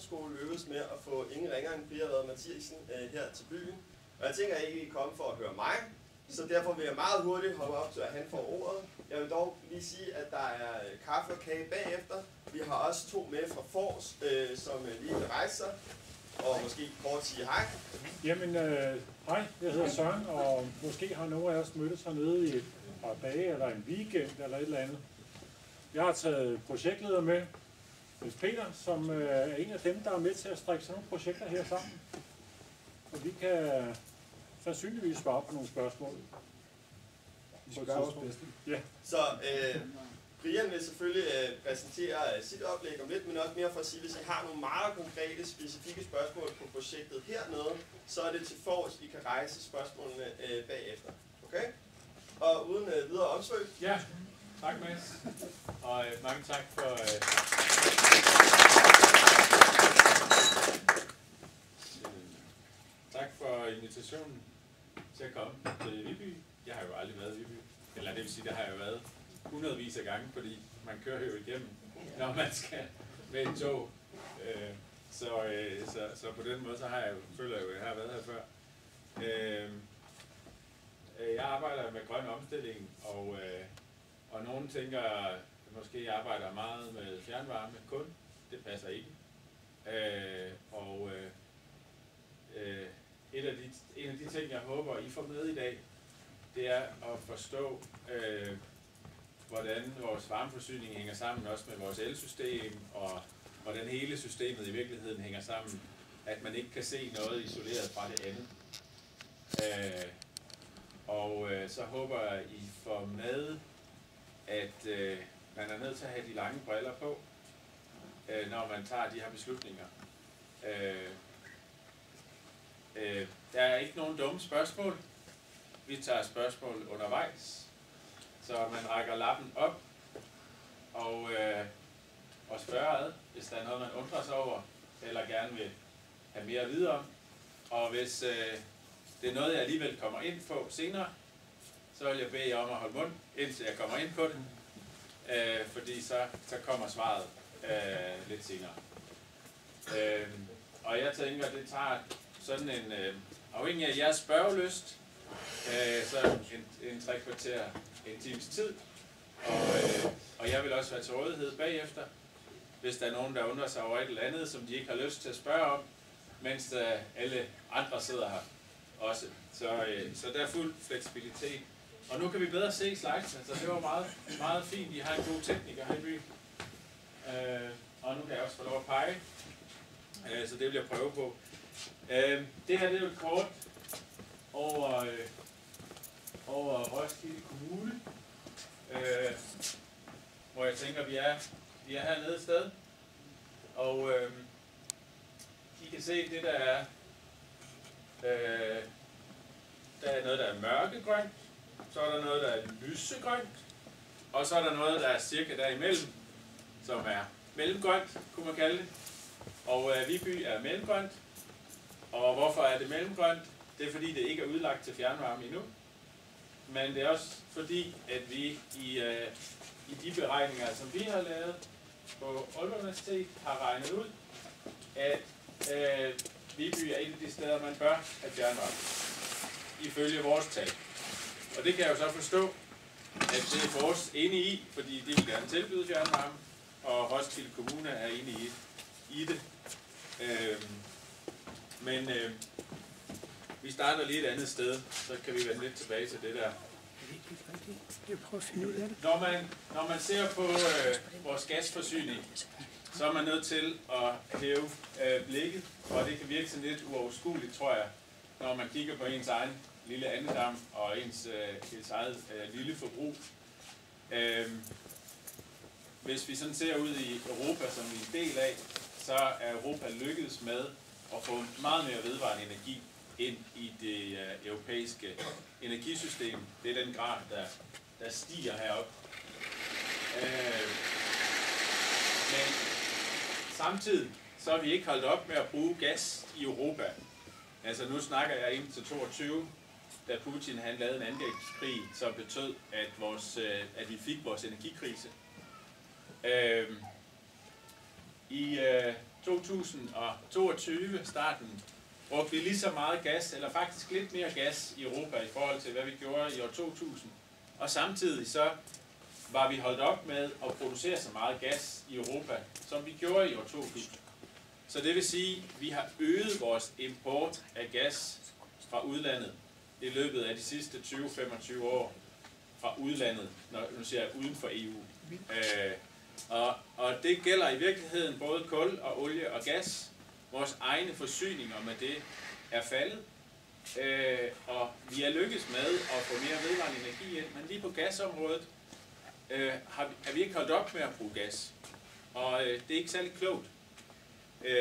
Efterskole lykkedes med at få ingen ringere end Pia Rade Mathiasen her til byen. Og jeg tænker ikke, at I er kommet for at høre mig, så derfor vil jeg meget hurtigt hoppe op til, at han får ordet. Jeg vil dog lige sige, at der er kaffe og kage bagefter. Vi har også 2 med fra Fors, som lige vil rejse sig og måske kort sige hej. Jamen, hej, jeg hedder Søren, og måske har nogle af os mødtes hernede i et par dage, eller en weekend, eller et eller andet. Jeg har taget projektleder med, Niels Peter, som er en af dem, der er med til at strikke sådan nogle projekter her sammen. Og vi kan sandsynligvis svare på nogle spørgsmål. Vi skal gøre vores bedste. Ja. Så Brian vil selvfølgelig præsentere sit oplæg om lidt, men også mere for at sige, hvis I har nogle meget konkrete, specifikke spørgsmål på projektet hernede, så er det til Fors, I kan rejse spørgsmålene bagefter. Okay? Og uden videre omsvøb. Ja, tak Mads. Og mange tak for... tak for invitationen til at komme til Viby. Jeg har jo aldrig været i Viby. Eller det vil sige, der har jeg jo været hundredvis af gange, fordi man kører jo igennem, når man skal med et tog. Så på den måde, så har jeg jo, føler jeg jo, at jeg har været her før. Jeg arbejder med grøn omstilling, og nogen tænker, at måske jeg arbejder meget med fjernvarme kun. Det passer ikke. En af de ting, jeg håber, I får med i dag, det er at forstå, hvordan vores varmeforsyning hænger sammen, også med vores elsystem, og hvordan hele systemet i virkeligheden hænger sammen, at man ikke kan se noget isoleret fra det andet. Så håber jeg, I får med, at man er nødt til at have de lange briller på, når man tager de her beslutninger. Der er ikke nogen dumme spørgsmål. Vi tager spørgsmål undervejs, så man rækker lappen op og spørger ad, hvis der er noget, man undrer sig over, eller gerne vil have mere at vide om. Og hvis det er noget, jeg alligevel kommer ind på senere, så vil jeg bede jer om at holde mund, indtil jeg kommer ind på det, fordi så kommer svaret lidt senere. Og jeg tænker, det tager sådan en, afhængig af jeres spørgelyst, så en 3 kvarter, en times tid, og jeg vil også være til rådighed bagefter, hvis der er nogen, der undrer sig over et eller andet, som de ikke har lyst til at spørge om, mens alle andre sidder her også. Så der er fuld fleksibilitet. Og nu kan vi bedre se slides, så det var meget, meget fint. I har en god tekniker her i byen. Og nu kan jeg også få lov at pege, så det vil jeg prøve på. Det her det er jo et kort over Roskilde Kommune, hvor jeg tænker, vi er hernede et sted. Og I kan se det, der er noget, der er mørkegrønt, så er der noget, der er lysegrønt, og så er der noget, der er cirka derimellem, som er mellemgrønt, kunne man kalde det. Og Viby er mellemgrønt. Og hvorfor er det mellemgrønt? Det er fordi, det ikke er udlagt til fjernvarme endnu. Men det er også fordi, at vi i de beregninger, som vi har lavet på Aalborg Universitet, har regnet ud, at Viby er et af de steder, man bør have fjernvarme, ifølge vores tal. Og det kan jeg jo så forstå, at det er vores enige i, fordi de vil gerne tilbyde fjernvarme, og Roskilde Kommune er enige i det. Men vi starter lige et andet sted, så kan vi vende lidt tilbage til det der. Når man ser på vores gasforsyning, så er man nødt til at hæve blikket, og det kan virke sådan lidt uoverskueligt, tror jeg, når man kigger på ens egen lille andedam og ens eget lille forbrug. Hvis vi sådan ser ud i Europa, som vi er en del af, så er Europa lykkedes med at få meget mere vedvarende energi ind i det europæiske energisystem. Det er den grad, der stiger herop. Men samtidig så har vi ikke holdt op med at bruge gas i Europa. Altså nu snakker jeg ind til 22, da Putin han lavede en angrebskrig, som betød, at vi fik vores energikrise. I 2022, starten, brugte vi lige så meget gas, eller faktisk lidt mere gas i Europa i forhold til, hvad vi gjorde i år 2000. Og samtidig så var vi holdt op med at producere så meget gas i Europa, som vi gjorde i år 2000. Så det vil sige, at vi har øget vores import af gas fra udlandet i løbet af de sidste 20-25 år fra udlandet, nu siger jeg uden for EU. Og det gælder i virkeligheden både kul og olie og gas. Vores egne forsyninger med det er faldet, og vi er lykkes med at få mere vedvarende energi ind, men lige på gasområdet er vi ikke holdt op med at bruge gas. Og det er ikke særlig klogt,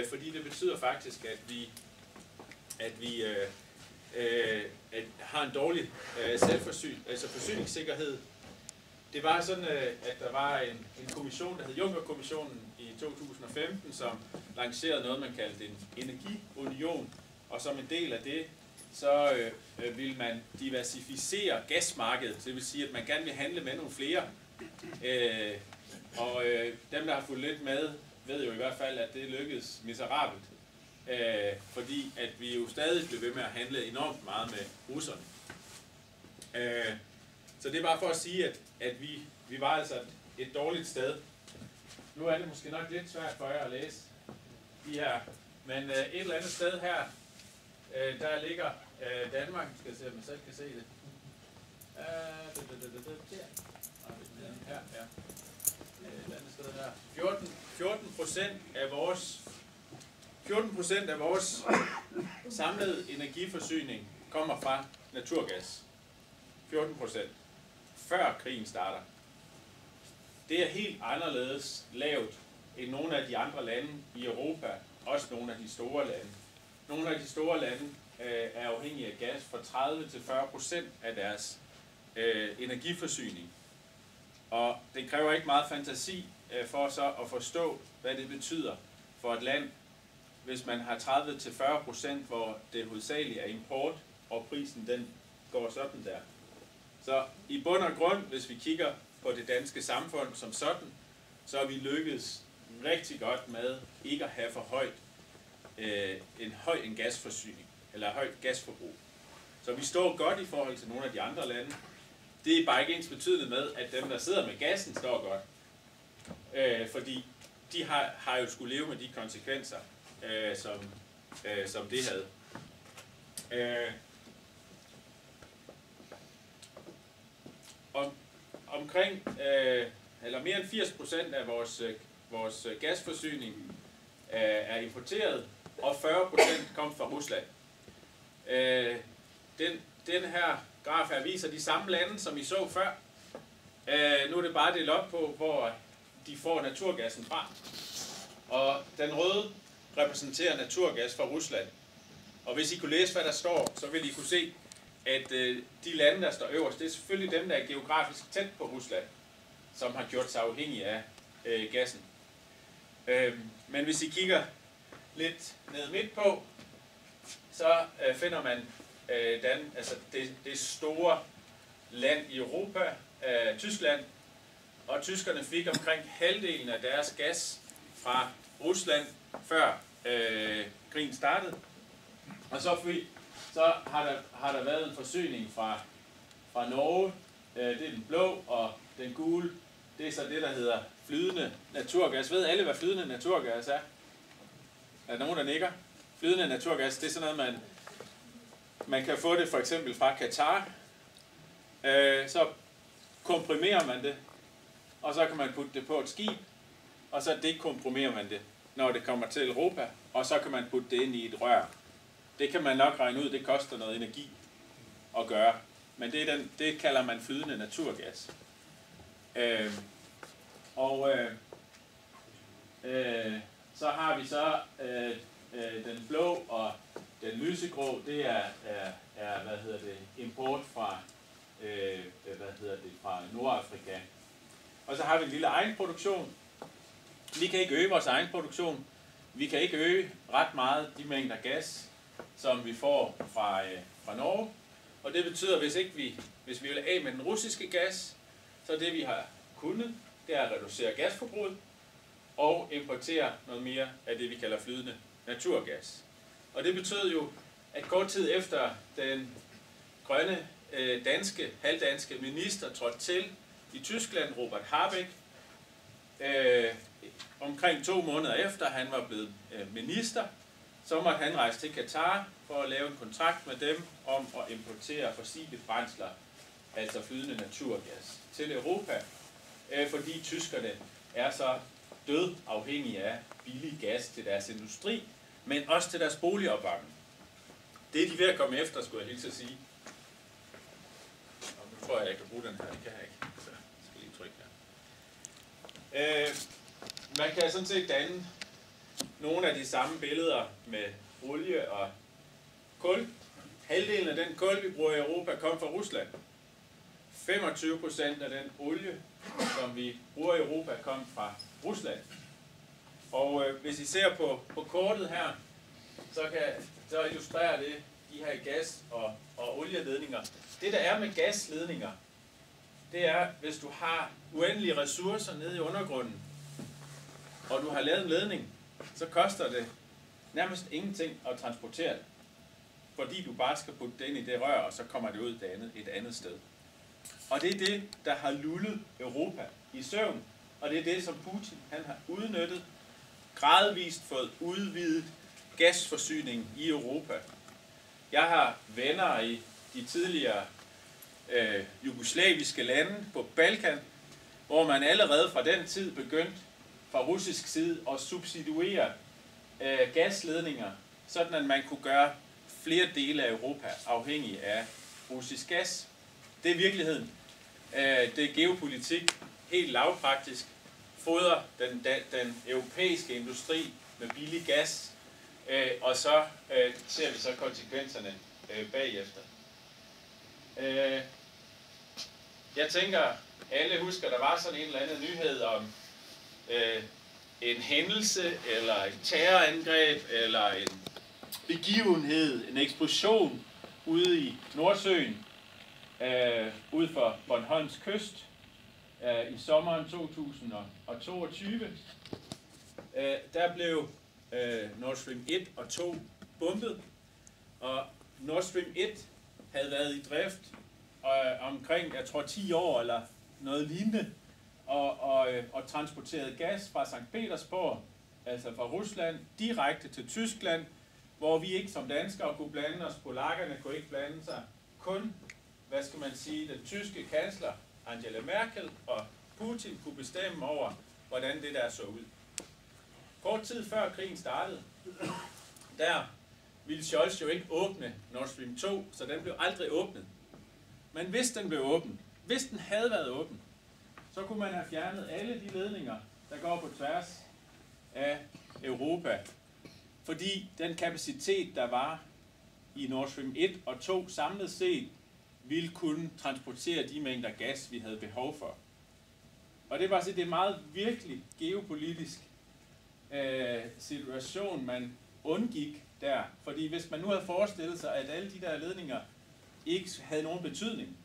fordi det betyder faktisk, at vi har en dårlig forsyningssikkerhed. Det var sådan, at der var en kommission, der hed Juncker-kommissionen i 2015, som lancerede noget, man kaldte en energiunion, og som en del af det, så vil man diversificere gasmarkedet, det vil sige, at man gerne vil handle med nogle flere. Dem, der har fulgt lidt med, ved jo i hvert fald, at det lykkedes miserabelt, fordi at vi jo stadig blev ved med at handle enormt meget med russerne. Så det er bare for at sige, at vi var altså et dårligt sted. Nu er det måske nok lidt svært for jer at læse de her, men et eller andet sted her, der ligger Danmark. Skal jeg se, om man selv kan se det. Her, ja. Et andet sted her. 14% af vores samlede energiforsyning kommer fra naturgas. 14%. Før krigen starter. Det er helt anderledes lavt end nogle af de andre lande i Europa, også nogle af de store lande. Nogle af de store lande er afhængige af gas for 30-40% af deres energiforsyning. Og det kræver ikke meget fantasi for så at forstå, hvad det betyder for et land, hvis man har 30-40%, hvor det hovedsageligt er import, og prisen den går sådan der. Så i bund og grund, hvis vi kigger på det danske samfund som sådan, så er vi lykkedes rigtig godt med ikke at have for højt en gasforsyning, eller højt gasforbrug. Så vi står godt i forhold til nogle af de andre lande. Det er bare ikke ens betydende med, at dem, der sidder med gassen, står godt. Fordi de har jo skulle leve med de konsekvenser, som det havde. Omkring, eller mere end 80% af vores gasforsyning er importeret, og 40% kom fra Rusland. Den her graf her viser de samme lande, som I så før. Nu er det bare delt op på, hvor de får naturgassen fra. Og den røde repræsenterer naturgas fra Rusland. Og hvis I kunne læse, hvad der står, så vil I kunne se, at de lande, der står øverst, det er selvfølgelig dem, der er geografisk tæt på Rusland, som har gjort sig afhængige af gassen. Men hvis I kigger lidt ned midt på, så finder man det store land i Europa, Tyskland, og tyskerne fik omkring halvdelen af deres gas fra Rusland, før krigen startede. Og så har der været en forsyning fra Norge, det er den blå, og den gule, det er så det, der hedder flydende naturgas. Ved alle, hvad flydende naturgas er? Er der nogen, der nikker? Flydende naturgas, det er sådan noget, man kan få det for eksempel fra Katar. Så komprimerer man det, og så kan man putte det på et skib, og så dekomprimerer man det, når det kommer til Europa, og så kan man putte det ind i et rør. Det kan man nok regne ud, det koster noget energi at gøre, men det kalder man flydende naturgas. Så har vi så den blå og den lysegrå, det er import fra fra Nordafrika. Og så har vi en lille egenproduktion. Vi kan ikke øge vores egen produktion. Vi kan ikke øge ret meget de mængder gas, som vi får fra Norge. Og det betyder, hvis vi vil af med den russiske gas, så det vi har kunnet, det er at reducere gasforbruget. og importere noget mere af det, vi kalder flydende naturgas. Og det betød jo, at kort tid efter den grønne halvdanske minister trådte til i Tyskland, Robert Habeck, omkring 2 måneder efter han var blevet minister, så måtte han rejse til Katar for at lave en kontrakt med dem om at importere fossile brændsler, altså flydende naturgas, til Europa, fordi tyskerne er så død afhængige af billig gas til deres industri, men også til deres boligopvarmning. Det er de ved at komme efter, skulle jeg hilse at sige. Og nu tror jeg kan bruge den her. Det kan jeg ikke. Så jeg skal lige trykke her. Man kan sådan set danne nogle af de samme billeder med olie og kul. Halvdelen af den kul, vi bruger i Europa, kom fra Rusland. 25% af den olie, som vi bruger i Europa, kom fra Rusland. Og hvis I ser på kortet her, så illustrerer det de her gas- og olieledninger. Det der er med gasledninger, det er, hvis du har uendelige ressourcer nede i undergrunden, og du har lavet en ledning, så koster det nærmest ingenting at transportere det. Fordi du bare skal putte det ind i det rør, og så kommer det ud et andet sted. Og det er det, der har lullet Europa i søvn, og det er det, som Putin han har udnyttet, gradvist fået udvidet gasforsyningen i Europa. Jeg har venner i de tidligere jugoslaviske lande på Balkan, hvor man allerede fra den tid begyndte fra russisk side at subsidiere gasledninger, sådan at man kunne gøre flere dele af Europa afhængige af russisk gas. Det er virkeligheden. Det er geopolitik, helt lavpraktisk. Fodrer den europæiske industri med billig gas, og så ser vi så konsekvenserne bagefter. Jeg tænker, alle husker, der var sådan en eller anden nyhed om en hændelse, eller et terrorangreb, eller en begivenhed, en eksplosion ude i Nordsøen, ude for Bornholms kyst, i sommeren 2022. Der blev Nord Stream 1 og 2 bombet, og Nord Stream 1 havde været i drift omkring, jeg tror 10 år eller noget lignende, og transporteret gas fra Sankt Petersborg, altså fra Rusland, direkte til Tyskland, hvor vi ikke som danskere kunne blande os, polakkerne kunne ikke blande sig, kun, hvad skal man sige, den tyske kansler Angela Merkel og Putin kunne bestemme over, hvordan det der så ud. Kort tid før krigen startede, der ville Scholz jo ikke åbne Nord Stream 2, så den blev aldrig åbnet. Men hvis den blev åbnet, hvis den havde været åben, så kunne man have fjernet alle de ledninger, der går på tværs af Europa. Fordi den kapacitet, der var i Nord Stream 1 og 2 samlet set, ville kunne transportere de mængder gas, vi havde behov for. Og det var så det meget virkelig geopolitisk situation, man undgik der. Fordi hvis man nu havde forestillet sig, at alle de der ledninger ikke havde nogen betydning,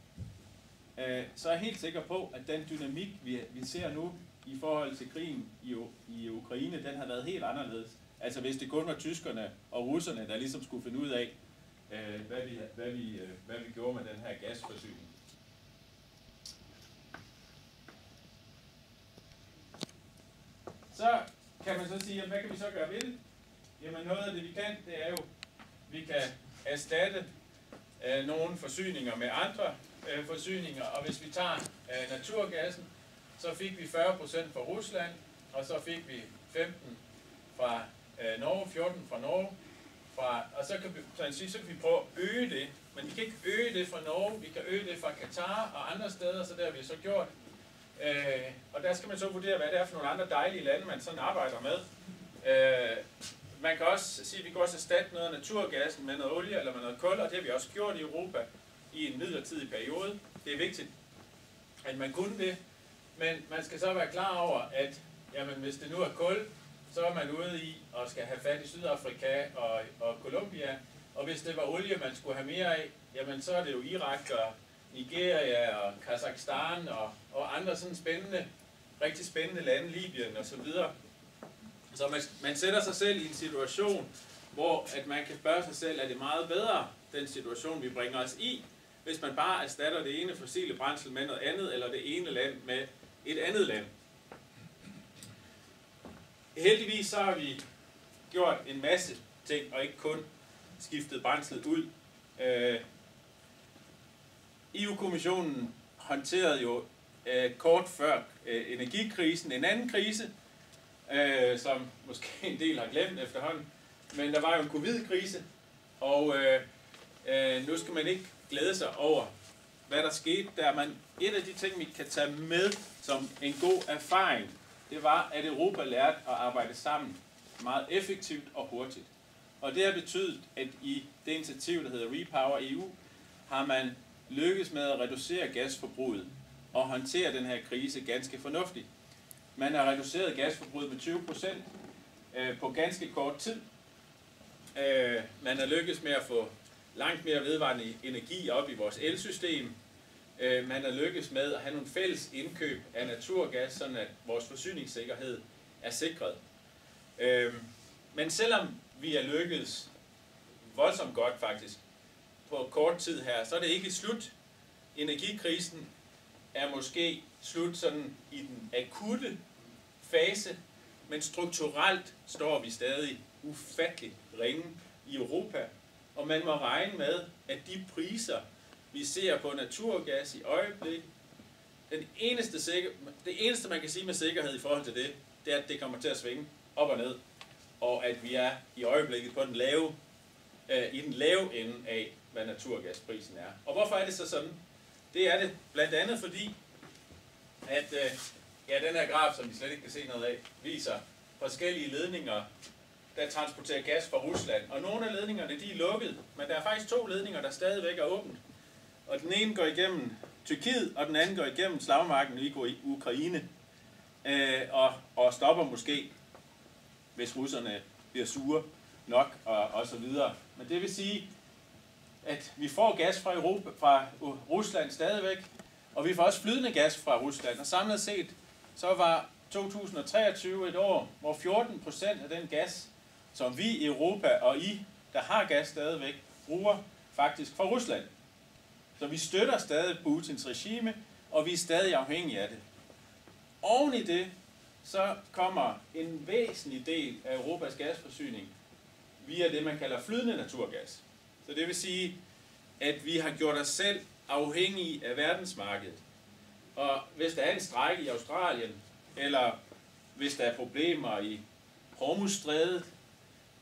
så er jeg helt sikker på, at den dynamik, vi ser nu i forhold til krigen i Ukraine, den har været helt anderledes. Altså hvis det kun var tyskerne og russerne, der ligesom skulle finde ud af, hvad vi gjorde med den her gasforsyning. Så kan man så sige, hvad kan vi så gøre ved det? Jamen noget af det vi kan, det er jo, vi kan erstatte nogle forsyninger med andre forsyninger, og hvis vi tager naturgassen, så fik vi 40% fra Rusland, og så fik vi 15 fra Norge, 14 fra Norge, og så kan vi prøve at øge det, men vi kan ikke øge det fra Norge, vi kan øge det fra Katar og andre steder, så det har vi så gjort. Og der skal man så vurdere, hvad det er for nogle andre dejlige lande, man sådan arbejder med. Man kan også sige, at vi kan også erstatte noget af naturgassen med noget olie eller med noget kul, og det har vi også gjort i Europa i en midlertidig periode. Det er vigtigt, at man kunne det, men man skal så være klar over, at jamen, hvis det nu er kul, så er man ude i og skal have fat i Sydafrika og Colombia, og hvis det var olie, man skulle have mere af, jamen så er det jo Irak og Nigeria og Kazakhstan og andre sådan spændende, rigtig spændende lande, Libyen og så videre, Så man sætter sig selv i en situation, hvor at man kan spørge sig selv, er det meget bedre, den situation vi bringer os i, hvis man bare erstatter det ene fossile brændsel med noget andet, eller det ene land med et andet land. Heldigvis så har vi gjort en masse ting, og ikke kun skiftet brændslet ud. EU-kommissionen håndterede jo kort før energikrisen en anden krise, som måske en del har glemt efterhånden, men der var jo en covid-krise, og nu skal man ikke glæde sig over, hvad der skete der. Et af de ting, vi kan tage med som en god erfaring, det var, at Europa lærte at arbejde sammen meget effektivt og hurtigt. Og det har betydet, at i det initiativ, der hedder Repower EU, har man lykkes med at reducere gasforbruget og håndtere den her krise ganske fornuftigt. Man har reduceret gasforbruget med 20% på ganske kort tid. Man har lykkes med at få langt mere vedvarende energi op i vores elsystem. Man har lykkes med at have nogle fælles indkøb af naturgas, sådan at vores forsyningssikkerhed er sikret. Men selvom vi er lykkedes voldsomt godt faktisk på kort tid her, så er det ikke slut. Energikrisen er måske slut sådan i den akutte fase, men strukturelt står vi stadig ufatteligt ringe i Europa, og man må regne med, at de priser, vi ser på naturgas i øjeblikket, det eneste man kan sige med sikkerhed i forhold til det, det er, at det kommer til at svinge op og ned, og at vi er i øjeblikket på i den lave ende af, hvad naturgasprisen er. Og hvorfor er det så sådan? Det er det blandt andet fordi, at den her graf, som vi slet ikke kan se noget af, viser forskellige ledninger, der transporterer gas fra Rusland. Og nogle af ledningerne, de er lukket, men der er faktisk 2 ledninger, der stadigvæk er åbent. Og den ene går igennem Tyrkiet, og den anden går igennem slagmarken i Ukraine. Og stopper måske, hvis russerne bliver sure nok, og så videre. Men det vil sige, at vi får gas fra Rusland stadigvæk, og vi får også flydende gas fra Rusland. Og samlet set, så var 2023 et år, hvor 14% af den gas, som vi i Europa og der har gas stadigvæk, bruger faktisk fra Rusland. Så vi støtter stadig Putins regime, og vi er stadig afhængige af det. Oven i det, så kommer en væsentlig del af Europas gasforsyning via det, man kalder flydende naturgas. Så det vil sige, at vi har gjort os selv afhængige af verdensmarkedet. Og hvis der er en strejke i Australien, eller hvis der er problemer i Hormuzstrædet,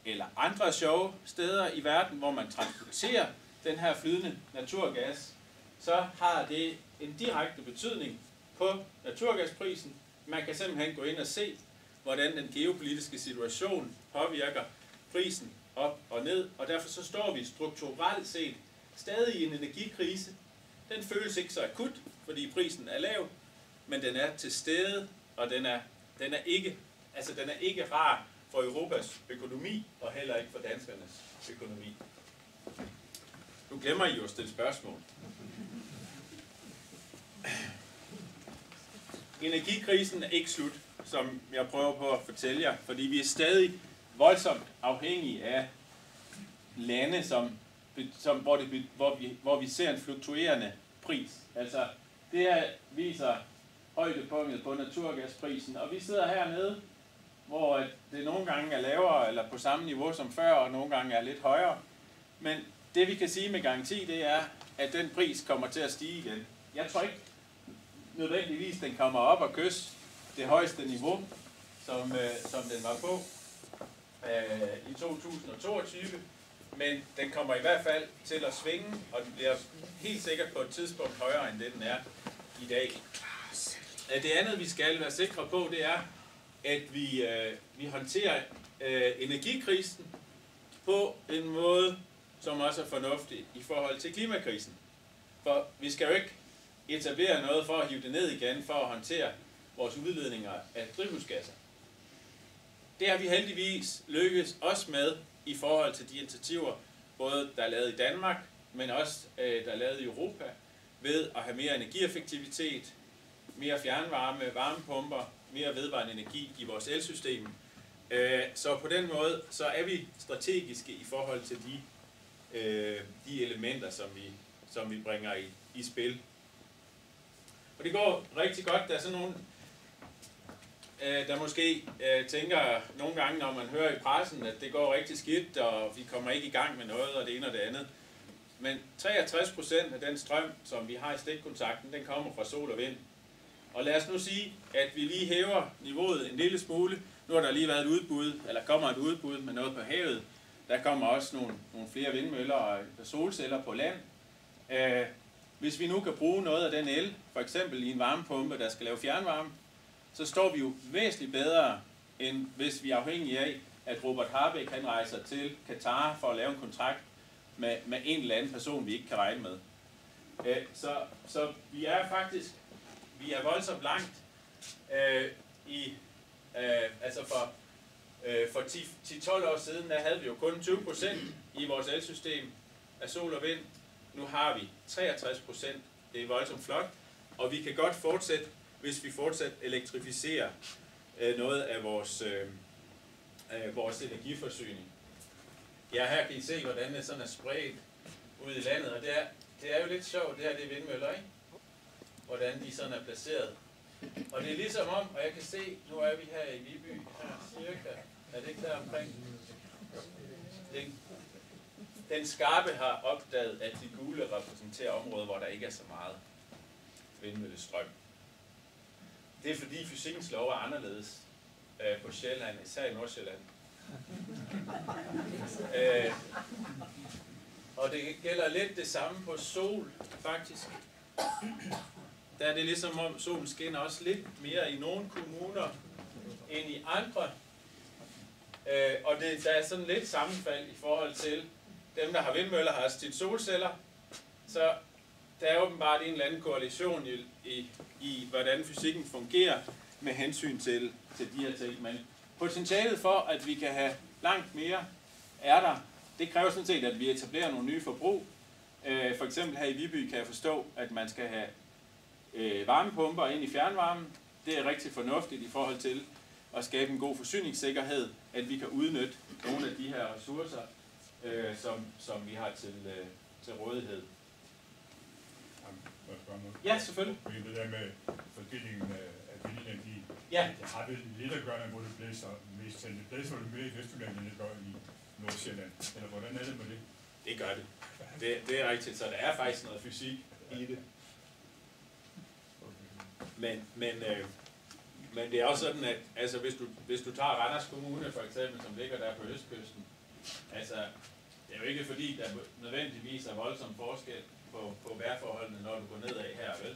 eller andre sjove steder i verden, hvor man transporterer den her flydende naturgas, så har det en direkte betydning på naturgasprisen. Man kan simpelthen gå ind og se, hvordan den geopolitiske situation påvirker prisen op og ned, og derfor så står vi strukturelt set stadig i en energikrise. Den føles ikke så akut, fordi prisen er lav, men den er til stede, og den er ikke rar for Europas økonomi, og heller ikke for danskernes økonomi. Nu glemmer I jo at stille spørgsmål. Energikrisen er ikke slut, som jeg prøver på at fortælle jer, fordi vi er stadig voldsomt afhængige af lande, hvor vi ser en fluktuerende pris. Altså, det her viser højdepunktet på naturgasprisen, og vi sidder hernede, hvor det nogle gange er lavere eller på samme niveau som før, og nogle gange er lidt højere. Men det vi kan sige med garanti, det er, at den pris kommer til at stige igen. Jeg tror ikke nødvendigvis, den kommer op og kysse det højeste niveau, som den var på i 2022, men den kommer i hvert fald til at svinge, og den bliver helt sikkert på et tidspunkt højere, end det den er i dag. Det andet, vi skal være sikre på, det er, at vi håndterer energikrisen på en måde, som også er fornuftig i forhold til klimakrisen. For vi skal jo ikke etablere noget for at hive det ned igen, for at håndtere vores udledninger af drivhusgasser. Det har vi heldigvis lykkes også med i forhold til de initiativer, både der er lavet i Danmark, men også der er lavet i Europa, ved at have mere energieffektivitet, mere fjernvarme, varmepumper, mere vedvarende energi i vores elsystem, Så på den måde, så er vi strategiske i forhold til de elementer, som vi bringer i spil. Og det går rigtig godt. Der er sådan nogen, der måske tænker nogle gange, når man hører i pressen, at det går rigtig skidt, og vi kommer ikke i gang med noget, og det ene og det andet. Men 63% af den strøm, som vi har i stikkontakten, den kommer fra sol og vind. Og lad os nu sige, at vi lige hæver niveauet en lille smule. Nu har der lige været et udbud, eller kommer et udbud med noget på havet. Der kommer også nogle flere vindmøller og solceller på land. Hvis vi nu kan bruge noget af den el, for eksempel i en varmepumpe, der skal lave fjernvarme, så står vi jo væsentligt bedre, end hvis vi er afhængige af, at Robert Harbeck han rejser til Katar for at lave en kontrakt med en eller anden person, vi ikke kan regne med. Så vi er faktisk voldsomt langt altså for 10-12 år siden, der havde vi jo kun 20% i vores elsystem af sol og vind. Nu har vi 63%. Det er voldsomt flot. Og vi kan godt fortsætte, hvis vi fortsat elektrificerer noget af vores energiforsyning. Ja, her kan I se, hvordan det sådan er spredt ud i landet. Og det er jo lidt sjovt, det her det er vindmøller, ikke? Hvordan de sådan er placeret. Og det er ligesom om, og jeg kan se, nu er vi her i Viby, her cirka, er det ikke der omkring? Den skarpe har opdaget, at de gule repræsenterer områder, hvor der ikke er så meget vindmøllestrøm. Det er fordi fysikkens lov er anderledes på Sjælland, især i Nordsjælland. Og det gælder lidt det samme på sol, faktisk. Der er det ligesom om, solen skinner også lidt mere i nogle kommuner end i andre. Og der er sådan lidt sammenfald i forhold til dem, der har vindmøller, har tit solceller. Så der er åbenbart en eller anden korrelation i hvordan fysikken fungerer med hensyn til de her ting. Men potentialet for, at vi kan have langt mere, er der. Det kræver sådan set, at vi etablerer nogle nye forbrug. For eksempel her i Viby kan jeg forstå, at man skal have varmepumper ind i fjernvarmen. Det er rigtig fornuftigt i forhold til at skabe en god forsyningssikkerhed, at vi kan udnytte nogle af de her ressourcer, som vi har til rådighed. Ja, selvfølgelig. Det der med fordelingen af vindenergi, ja. Det har vel lidt at gøre med, hvor det blæser mest til. Det blæser vel mere i Vestjylland, end det gør i Nordsjælland. Eller hvordan er det med det? Det gør det. Det er rigtigt, så der er faktisk noget fysik i det. Men det er også sådan, at altså, hvis du tager Randers Kommune for eksempel, som ligger der på østkysten, altså det er jo ikke fordi, der nødvendigvis er voldsom forskel på vejrforholdene, når du går nedad her, vel?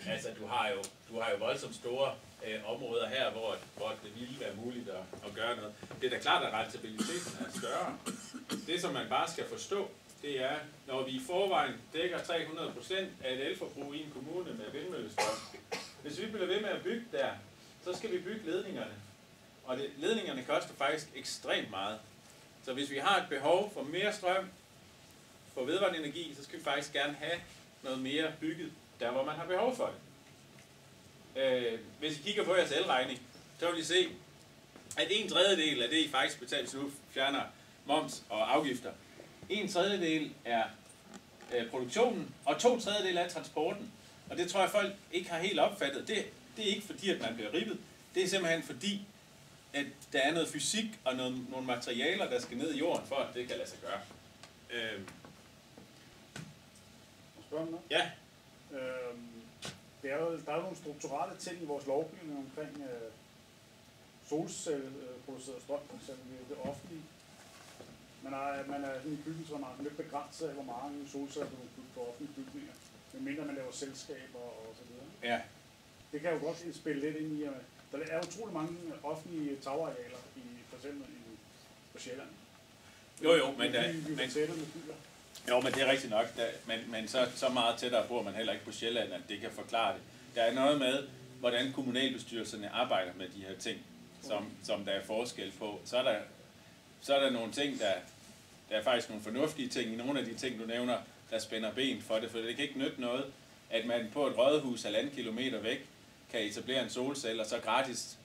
Altså du har jo voldsomt store områder her, hvor det ville være muligt at gøre noget. Det er da klart, at rentabiliteten er større. Det, som man bare skal forstå, det er, når vi i forvejen dækker 300% af et elforbrug i en kommune med vindmøllestrøm. Hvis vi bliver ved med at bygge der, så skal vi bygge ledningerne. Og ledningerne koster faktisk ekstremt meget. Så hvis vi har et behov for mere strøm, for vedvarende energi, så skal vi faktisk gerne have noget mere bygget der, hvor man har behov for det. Hvis I kigger på jeres elregning, så vil I se, at 1/3 af det, I faktisk betaler, hvis nu fjerner moms og afgifter, 1/3 er produktionen, og 2/3 er transporten. Og det tror jeg, folk ikke har helt opfattet. Det er ikke fordi, at man bliver ribbet. Det er simpelthen fordi, at der er noget fysik og nogle materialer, der skal ned i jorden, for at det kan lade sig gøre. Spørgsmål? Ja. Der er jo nogle strukturelle ting i vores lovgivning omkring solcelleproduceret strøm, for eksempel det offentlige. Man er sådan en bygning, som er lidt begrænset af, hvor mange solceller du kan bygge på offentlige bygninger, medmindre man laver selskaber og så videre. Ja. Det kan jo godt spille lidt ind i, at der er utrolig mange offentlige tagarealer, for eksempel på Sjælland. Jo, men det er rigtigt nok, men så meget tættere bor man heller ikke på Sjælland, at det kan forklare det. Der er noget med, hvordan kommunalbestyrelserne arbejder med de her ting, som der er forskel på. Så er der nogle ting, der er faktisk nogle fornuftige ting i nogle af de ting, du nævner, der spænder ben for det, for det kan ikke nytte noget, at man på et rådhus 1,5 kilometer væk kan etablere en solcelle, og så gratis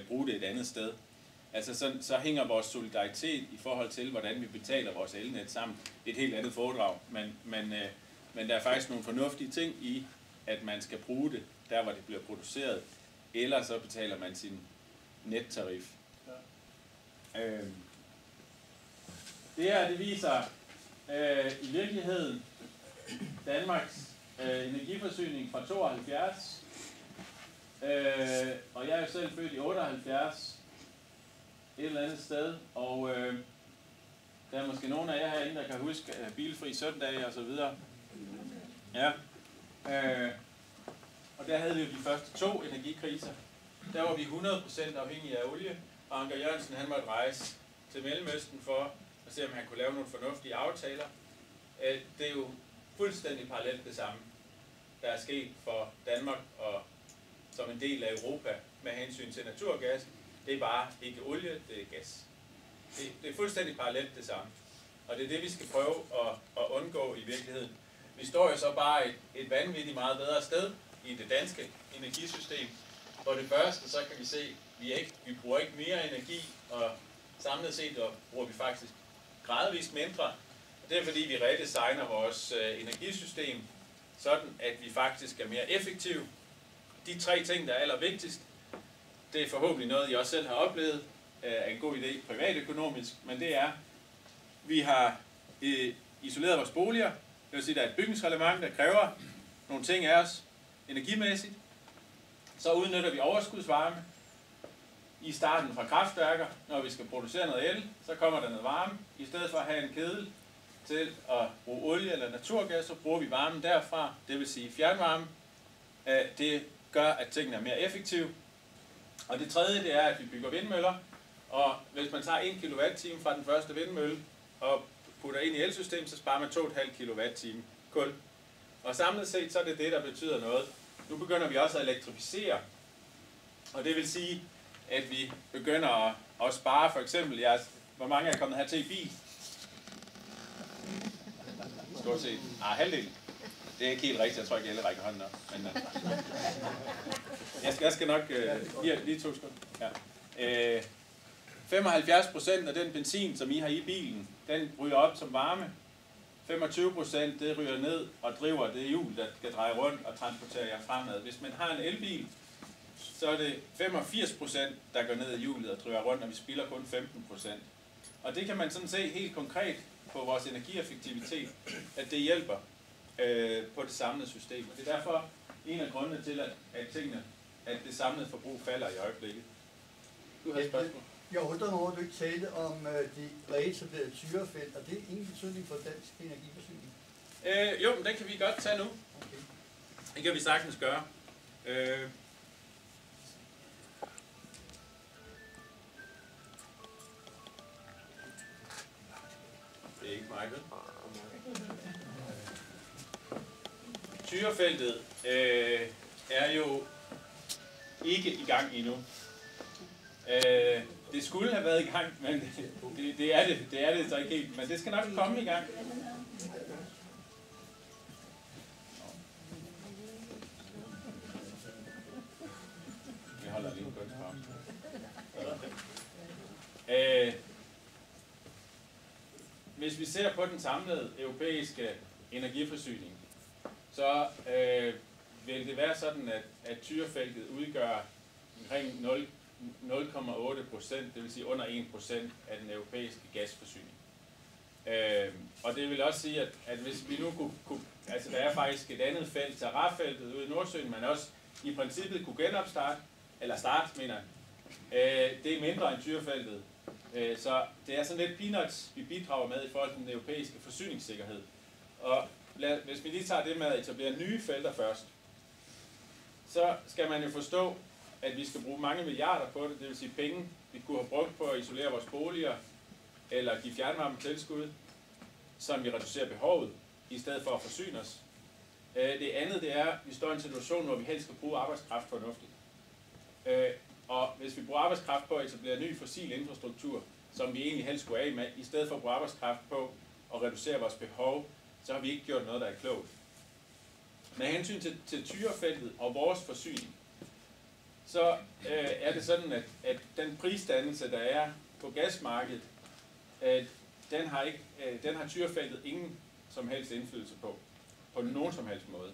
bruge det et andet sted. Altså så hænger vores solidaritet i forhold til, hvordan vi betaler vores elnet sammen. Det er et helt andet foredrag, men der er faktisk nogle fornuftige ting i, at man skal bruge det der, hvor det bliver produceret, eller så betaler man sin nettarif. Ja. Det her, det viser i virkeligheden Danmarks energiforsyning fra 72, og jeg er jo selv født i 78, et eller andet sted, og der er måske nogle af jer herinde, der kan huske bilfri søndage og så videre. Ja. Og der havde vi jo de første 2 energikriser. Der var vi 100% afhængige af olie, og Anker Jørgensen han måtte rejse til Mellemøsten for at se, om han kunne lave nogle fornuftige aftaler. Det er jo fuldstændig parallelt det samme, der er sket for Danmark og som en del af Europa med hensyn til naturgas. Det er bare ikke olie, det er gas. Det er fuldstændig parallelt det samme. Og det er det, vi skal prøve at undgå i virkeligheden. Vi står jo så bare et vanvittigt meget bedre sted i det danske energisystem. For det første, så kan vi se, at vi bruger ikke mere energi, og samlet set bruger vi faktisk gradvist mindre. Og det er fordi, vi redesigner vores energisystem, sådan at vi faktisk er mere effektive. De 3 ting, der er allervigtigst, det er forhåbentlig noget, I også selv har oplevet, er en god idé privatøkonomisk, men det er, vi har isoleret vores boliger. Det vil sige, at der er et bygningsreglement, der kræver nogle ting af os energimæssigt. Så udnytter vi overskudsvarme i starten fra kraftværker. Når vi skal producere noget el, så kommer der noget varme. I stedet for at have en kedel til at bruge olie eller naturgas, så bruger vi varmen derfra, det vil sige fjernvarme. Det gør, at tingene er mere effektive. Og det tredje, det er, at vi bygger vindmøller. Og hvis man tager 1 kWh fra den første vindmølle og putter ind i elsystemet, så sparer man 2,5 kWh kul. Og samlet set, så er det det, der betyder noget. Nu begynder vi også at elektrificere. Og det vil sige, at vi begynder at spare for eksempel, hvor mange er kommet her til i bil? Stort set. Halvdelen. Det er ikke helt rigtigt, jeg tror ikke alle rækker hånden op. Men, jeg skal nok... lige 2 sekunder. Ja. 75% af den benzin, som I har i bilen, den ryger op som varme. 25% det ryger ned og driver det hjul, der skal dreje rundt og transportere jer fremad. Hvis man har en elbil, så er det 85%, der går ned i hjulet og driver rundt, og vi spilder kun 15%. Og det kan man sådan se helt konkret på vores energieffektivitet, at det hjælper på det samlede system. Og det er derfor en af grundene til, at det samlede forbrug falder i øjeblikket. Du har et spørgsmål? Jeg undrer mig over, at du ikke talte om de reetablerede Tyrefelt, og det er ingen betydning for dansk energiforsyning. Jo, men den kan vi godt tage nu. Okay. Det kan vi sagtens gøre. Det er ikke mig, vel? Tyrefeltet er jo ikke i gang endnu. Det skulle have været i gang, men det er det så ikke helt. Men det skal nok komme i gang. Vi holder lige en kunstpause. Hvis vi ser på den samlede europæiske energiforsyning, så vil det være sådan, at Tyrefeltet udgør omkring 0,8%, det vil sige under 1% af den europæiske gasforsyning. Og det vil også sige, at hvis vi nu kunne altså der er faktisk et andet felt, Sarah-feltet ude i Nordsøen, man også i princippet kunne genopstarte, eller starte, mener jeg. Det er mindre end Tyrefeltet. Så det er sådan lidt peanuts, vi bidrager med i forhold til den europæiske forsyningssikkerhed. Og hvis vi lige tager det med at etablere nye felter først, så skal man jo forstå, at vi skal bruge mange milliarder på det, det vil sige penge, vi kunne have brugt på at isolere vores boliger, eller give fjernvarme tilskud, så vi reducerer behovet, i stedet for at forsyne os. Det andet, det er, at vi står i en situation, hvor vi helst skal bruge arbejdskraft fornuftigt. Og hvis vi bruger arbejdskraft på at etablere ny fossil infrastruktur, som vi egentlig helst skulle af med, i stedet for at bruge arbejdskraft på at reducere vores behov, så har vi ikke gjort noget, der er klogt. Med hensyn til Tyrefeltet og vores forsyning, så er det sådan, at den prisdannelse, der er på gasmarkedet, den har Tyrafeltet ingen som helst indflydelse på nogen som helst måde.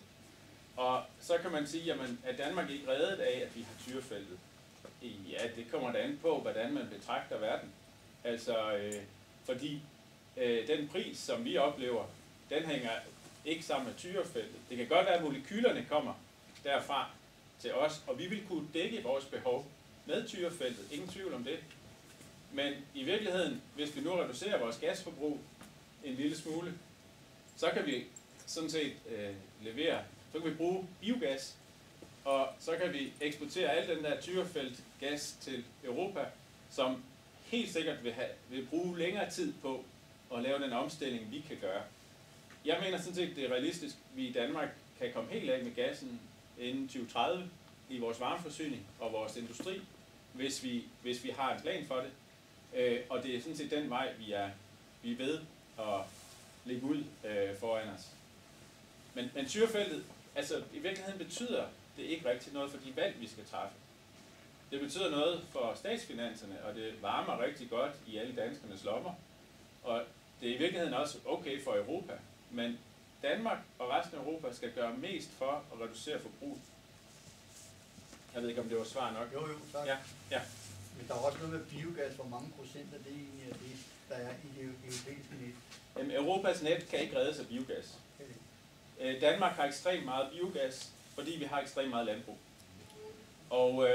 Og så kan man sige, jamen, er Danmark ikke reddet af, at vi har Tyrafeltet? Ja, det kommer da an på, hvordan man betragter verden. Altså, fordi den pris, som vi oplever, den hænger ikke sammen med Tyrafeltet. Det kan godt være, at molekylerne kommer derfra til os, og vi vil kunne dække vores behov med Tyrafeltet. Ingen tvivl om det. Men i virkeligheden, hvis vi nu reducerer vores gasforbrug en lille smule, så kan vi sådan set levere, så kan vi bruge biogas, og så kan vi eksportere al den der Tyrafeltgas til Europa, som helt sikkert vil bruge længere tid på at lave den omstilling, vi kan gøre. Jeg mener sådan set, det er realistisk, at vi i Danmark kan komme helt af med gassen inden 2030 i vores varmeforsyning og vores industri, hvis vi har en plan for det. Og det er sådan set den vej, vi er ved at lægge ud foran os. Men Tyrafeltet, altså i virkeligheden betyder det ikke rigtig noget for de valg, vi skal træffe. Det betyder noget for statsfinanserne, og det varmer rigtig godt i alle danskernes lommer. Og det er i virkeligheden også okay for Europa. Men Danmark og resten af Europa skal gøre mest for at reducere forbruget. Jeg ved ikke, om det var svar nok. Jo, tak. Ja. Men der er også noget med biogas. Hvor mange procent af det egentlig er det, der er i det europæiske net? Jamen, Europas net kan ikke reddes af biogas. Danmark har ekstremt meget biogas, fordi vi har ekstremt meget landbrug. Og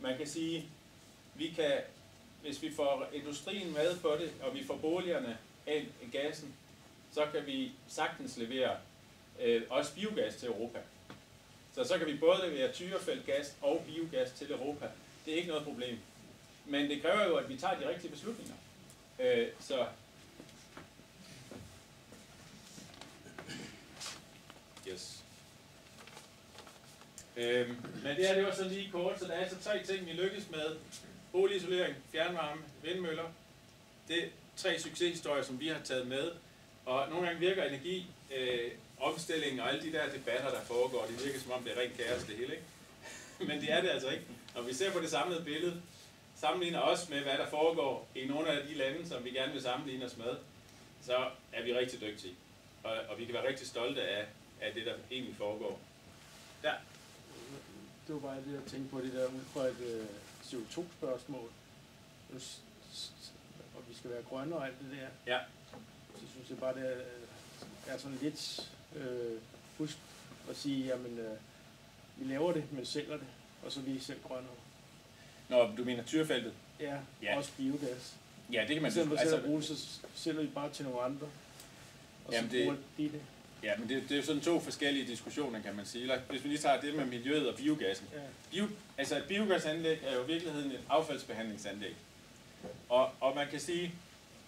man kan sige, hvis vi får industrien med på det, og vi får boligerne af gassen, så kan vi sagtens levere også biogas til Europa. Så kan vi både levere Tyrafeltgas og biogas til Europa. Det er ikke noget problem. Men det kræver jo, at vi tager de rigtige beslutninger. Yes. Men det var så lige kort, så der er så 3 ting, vi lykkes med. Boligisolering, fjernvarme, vindmøller. Det er 3 succeshistorier, som vi har taget med. Og nogle gange virker energi, omstilling og alle de der debatter, der foregår, det virker som om det er rent kaos det hele, ikke? Men det er det altså ikke. Når vi ser på det samlede billede, sammenligner os med, hvad der foregår i nogle af de lande, som vi gerne vil sammenligne os med, så er vi rigtig dygtige. Og vi kan være rigtig stolte af det, der egentlig foregår. Ja. Det var bare det, jeg tænkte på det der ud fra et CO2-spørgsmål. Og vi skal være grønne og alt det der. Ja. Så synes jeg bare, det er sådan lidt husk at sige, jamen vi laver det, men sælger det, og så er vi selv grønne. Når du mener Tyrafeltet? Ja, også biogas. Ja, det kan man sige. Altså, at bruge, så sælger vi bare til nogle andre, og jamen så bruger de det. Ja, men det er jo sådan 2 forskellige diskussioner, kan man sige. Hvis vi lige tager det med miljøet og biogassen. Ja. Altså et biogasanlæg er jo i virkeligheden et affaldsbehandlingsanlæg. Og man kan sige,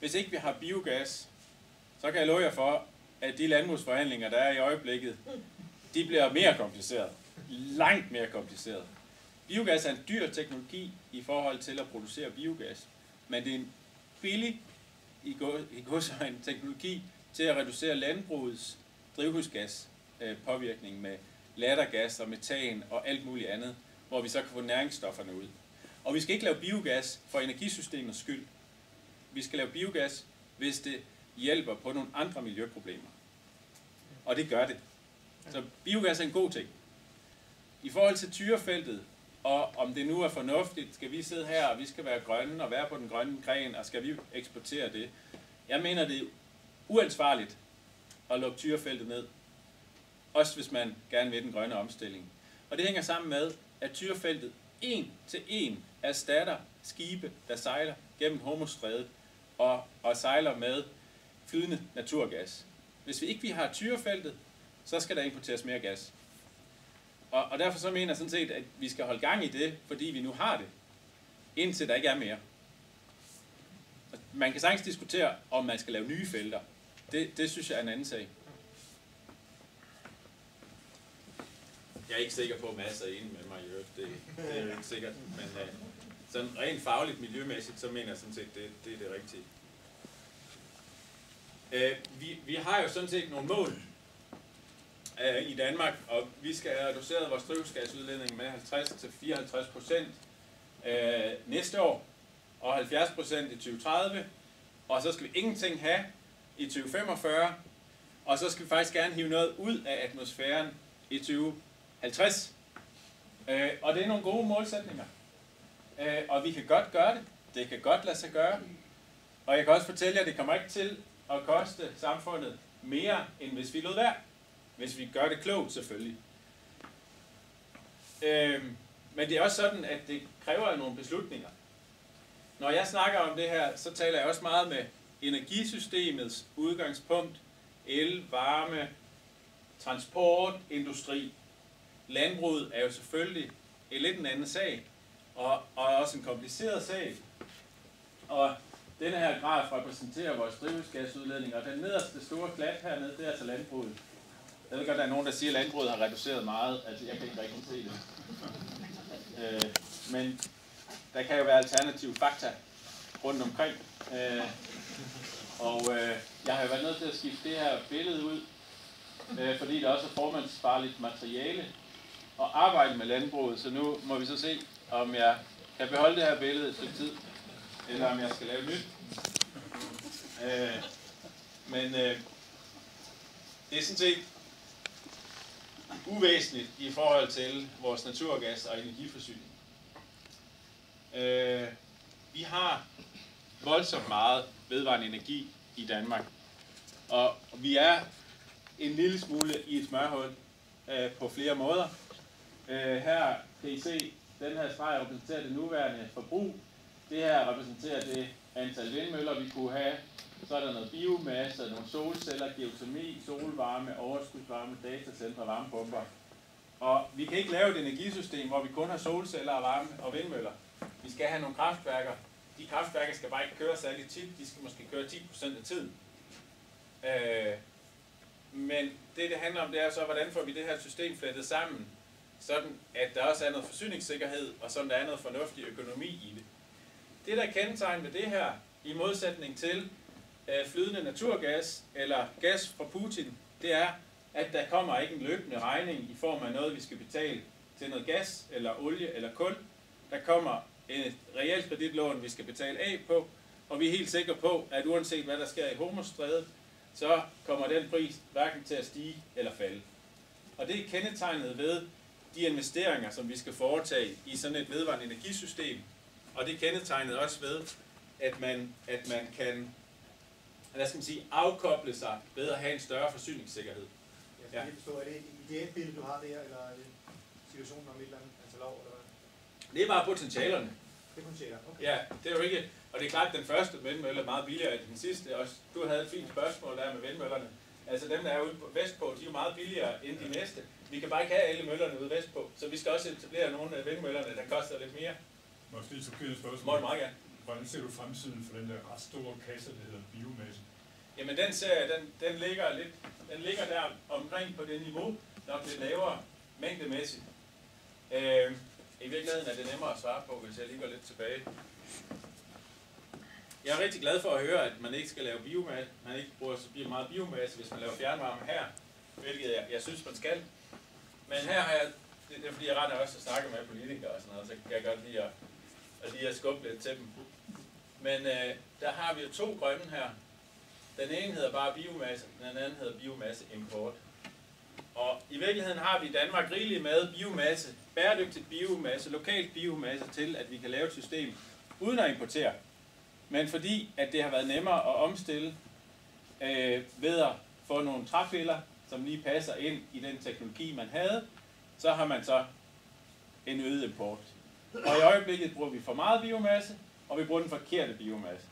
hvis ikke vi har biogas, så kan jeg love jer for, at de landbrugsforhandlinger, der er i øjeblikket, de bliver mere komplicerede. Langt mere komplicerede. Biogas er en dyr teknologi i forhold til at producere biogas, men det er en billig i godsøjne teknologi til at reducere landbrugets drivhusgas påvirkning med lattergas og metan og alt muligt andet, hvor vi så kan få næringsstofferne ud. Og vi skal ikke lave biogas for energisystemets skyld. Vi skal lave biogas, hvis det hjælper på nogle andre miljøproblemer. Og det gør det. Så biogas er en god ting. I forhold til Tyrafeltet, og om det nu er fornuftigt, skal vi sidde her, og vi skal være grønne og være på den grønne gren, og skal vi eksportere det? Jeg mener, det er uansvarligt at lukke Tyrafeltet ned. Også hvis man gerne vil den grønne omstilling. Og det hænger sammen med, at Tyrafeltet 1 til 1 erstatter skibe, der sejler gennem Hormuzstrædet og sejler med flydende naturgas. Hvis vi ikke har Tyrafeltet, så skal der importeres mere gas. Og derfor så mener jeg sådan set, at vi skal holde gang i det, fordi vi nu har det, indtil der ikke er mere. Man kan sagtens diskutere, om man skal lave nye felter. Det synes jeg er en anden sag. Jeg er ikke sikker på, at masser er enige med mig i øvrigt. Det er jo ikke sikkert. Men sådan rent fagligt, miljømæssigt, så mener jeg sådan set, det er det rigtige. Vi har jo sådan set nogle mål. i Danmark, og vi skal have reduceret vores drivhusgasudledning med 50-54% næste år, og 70% i 2030, og så skal vi ingenting have i 2045, og så skal vi faktisk gerne hive noget ud af atmosfæren i 2050. Og det er nogle gode målsætninger. Og vi kan godt gøre det. Det kan godt lade sig gøre. Og jeg kan også fortælle jer, at det kommer ikke til at koste samfundet mere, end hvis vi lod være. Hvis vi gør det klogt, selvfølgelig. Men det er også sådan, at det kræver nogle beslutninger. Når jeg snakker om det her, så taler jeg også meget med energisystemets udgangspunkt, el, varme, transport, industri. Landbruget er jo selvfølgelig lidt en anden sag, og også en kompliceret sag. Og denne her graf repræsenterer vores drivhusgasudledning, og den nederste store klat hernede, det er altså landbruget. Jeg ved godt, der er nogen, der siger, at landbruget har reduceret meget. Altså, jeg kan ikke rigtig se det. Men der kan jo være alternative fakta rundt omkring. Jeg har jo været nødt til at skifte det her billede ud, fordi det også er formandsfarligt materiale at arbejde med landbruget. Så nu må vi så se, om jeg kan beholde det her billede et stykke tid, eller om jeg skal lave nyt. Det er sådan set uvæsentligt i forhold til vores naturgas og energiforsyning. Vi har voldsomt meget vedvarende energi i Danmark, og vi er en lille smule i et smørhul på flere måder. Her kan I se, den her streg repræsenterer det nuværende forbrug. Det her repræsenterer det antal vindmøller, vi kunne have. Så er der noget biomasse, nogle solceller, geotermi, solvarme, overskudsvarme, datacentre, varmepumper. Og vi kan ikke lave et energisystem, hvor vi kun har solceller og varme og vindmøller. Vi skal have nogle kraftværker. De kraftværker skal bare ikke køre særlig tit. De skal måske køre 10% af tiden. Men det handler om, det er så, hvordan får vi det her system flettet sammen, sådan at der også er noget forsyningssikkerhed, og sådan der er noget fornuftig økonomi i det. Det, der er kendetegn med det her, i modsætning til flydende naturgas eller gas fra Putin, det er, at der kommer ikke en løbende regning i form af noget, vi skal betale til noget gas eller olie eller kul. Der kommer et reelt kreditlån, vi skal betale af på, og vi er helt sikre på, at uanset hvad der sker i Hormuzstrædet, så kommer den pris hverken til at stige eller falde. Og det er kendetegnet ved de investeringer, som vi skal foretage i sådan et vedvarende energisystem, og det er kendetegnet også ved, at man kan, hvad skal man sige, afkoble sig ved at have en større forsyningssikkerhed. Jeg skal lige forstå, er det et ideelt billede, du har der, eller er det situationen om et eller andet antal år, eller hvad? Det er bare potentialerne. Det er potentialer, okay. Ja, det er jo ikke, og det er klart, at den første vindmølle er meget billigere end den sidste. Og du havde et fint spørgsmål der med vindmøllerne. Altså dem, der er ude vestpå, de er jo meget billigere end de næste. Vi kan bare ikke have alle møllerne ude vestpå, så vi skal også etablere nogle af vindmøllerne, der koster lidt mere. Måske et supplerende spørgsmål. Må du meget gerne. Hvordan ser du fremtiden for den der ret store kasse, der hedder biomasse? Jamen den serie, den ligger der omkring på det niveau, når det er lavere mængdemæssigt. I virkeligheden er det nemmere at svare på, hvis jeg lige går lidt tilbage. Jeg er rigtig glad for at høre, at man ikke skal lave biomasse. Man ikke bruger så meget biomasse, hvis man laver fjernvarme her, hvilket jeg synes, man skal. Men her har jeg, det er fordi jeg render også at snakke med politikere og sådan noget, så kan jeg godt lide at skubbe lidt til dem. Men der har vi jo to grønne her. Den ene hedder bare biomasse, den anden hedder biomasse import. Og i virkeligheden har vi i Danmark rigeligt med biomasse, bæredygtig biomasse, lokal biomasse til, at vi kan lave et system uden at importere. Men fordi at det har været nemmere at omstille ved at få nogle træfælder, som lige passer ind i den teknologi, man havde, så har man så en øget import. Og i øjeblikket bruger vi for meget biomasse, og vi bruger den forkerte biomasse.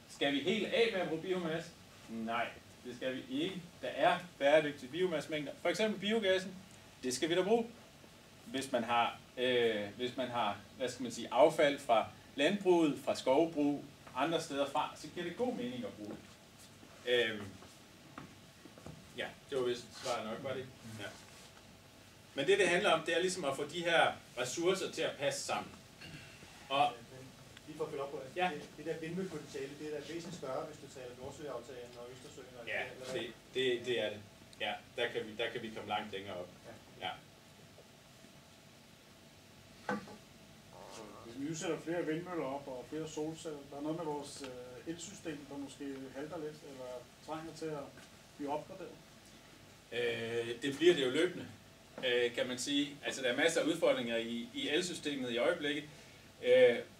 Skal vi helt af med at bruge biomasse? Nej, det skal vi ikke. Der er bæredygtige biomassemængder. For eksempel biogassen, det skal vi da bruge. Hvis man har, hvad skal man sige, affald fra landbruget, fra skovbrug, andre steder fra, så giver det god mening at bruge det. Ja, det var vist svaret nok, var det? Ja. Men det handler om, det er ligesom at få de her ressourcer til at passe sammen. Og lige for at følge op på det. Ja. Det der vindmøllepotentiale, det er da væsentligt større, hvis du taler Nordsøaftalen og Østersøen. Og ja, det er det. Ja, der kan vi komme langt længere op. Ja. Hvis vi nu sætter flere vindmøller op og flere solceller, der er noget med vores elsystem, der måske halter lidt, eller trænger til at blive opgraderet? Det bliver det jo løbende, kan man sige. Altså der er masser af udfordringer i elsystemet i øjeblikket,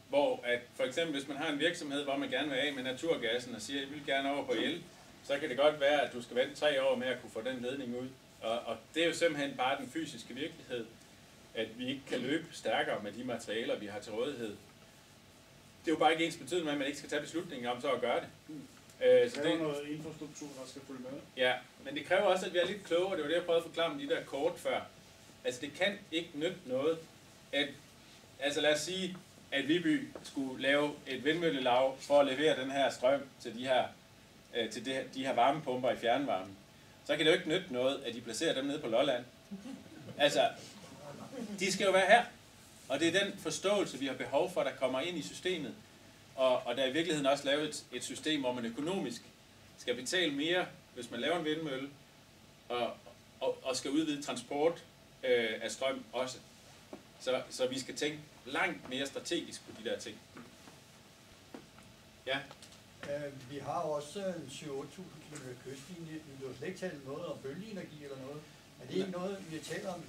hvor at for eksempel hvis man har en virksomhed, hvor man gerne vil af med naturgassen og siger, at jeg vil gerne over på el, så kan det godt være, at du skal vente 3 år med at kunne få den ledning ud. Og det er jo simpelthen bare den fysiske virkelighed, at vi ikke kan løbe stærkere med de materialer, vi har til rådighed. Det er jo bare ikke ens betydende med, at man ikke skal tage beslutningen om så at gøre det. Så det er noget infrastruktur, der skal følge med. Ja, men det kræver også, at vi er lidt klogere. Det var det, jeg prøvede at forklare med de der kort før. Altså det kan ikke nytte noget, at, altså lad os sige, at Viby skulle lave et vindmøllelav for at levere den her strøm til de her varmepumper i fjernvarmen. Så kan det jo ikke nytte noget, at de placerer dem nede på Lolland. Altså, de skal jo være her. Og det er den forståelse, vi har behov for, der kommer ind i systemet. Og der er i virkeligheden også lavet et system, hvor man økonomisk skal betale mere, hvis man laver en vindmølle, og skal udvide transport af strøm også. Så vi skal tænke langt mere strategisk på de der ting. Ja? Vi har også 7-8.000 km kystlinje. Vi vil slet ikke tale noget om bølgeenergi eller noget. Er det ikke noget, vi taler om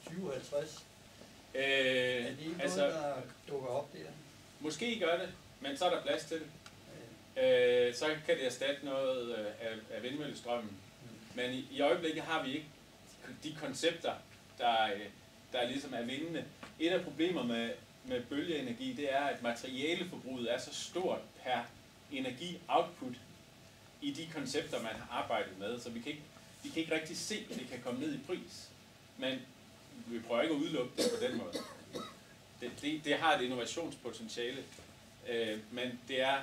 2050? Er det ikke noget, der dukker op der? Måske gør det, men så er der plads til det. Så kan det erstatte noget af vindmøllestrømmen. Men i øjeblikket har vi ikke de koncepter, der ligesom er vindende. Et af problemer med bølgeenergi, det er, at materialeforbruget er så stort per energi-output i de koncepter, man har arbejdet med. Så vi kan ikke rigtig se, at det kan komme ned i pris. Men vi prøver ikke at udelukke det på den måde. Det har et innovationspotentiale, men det er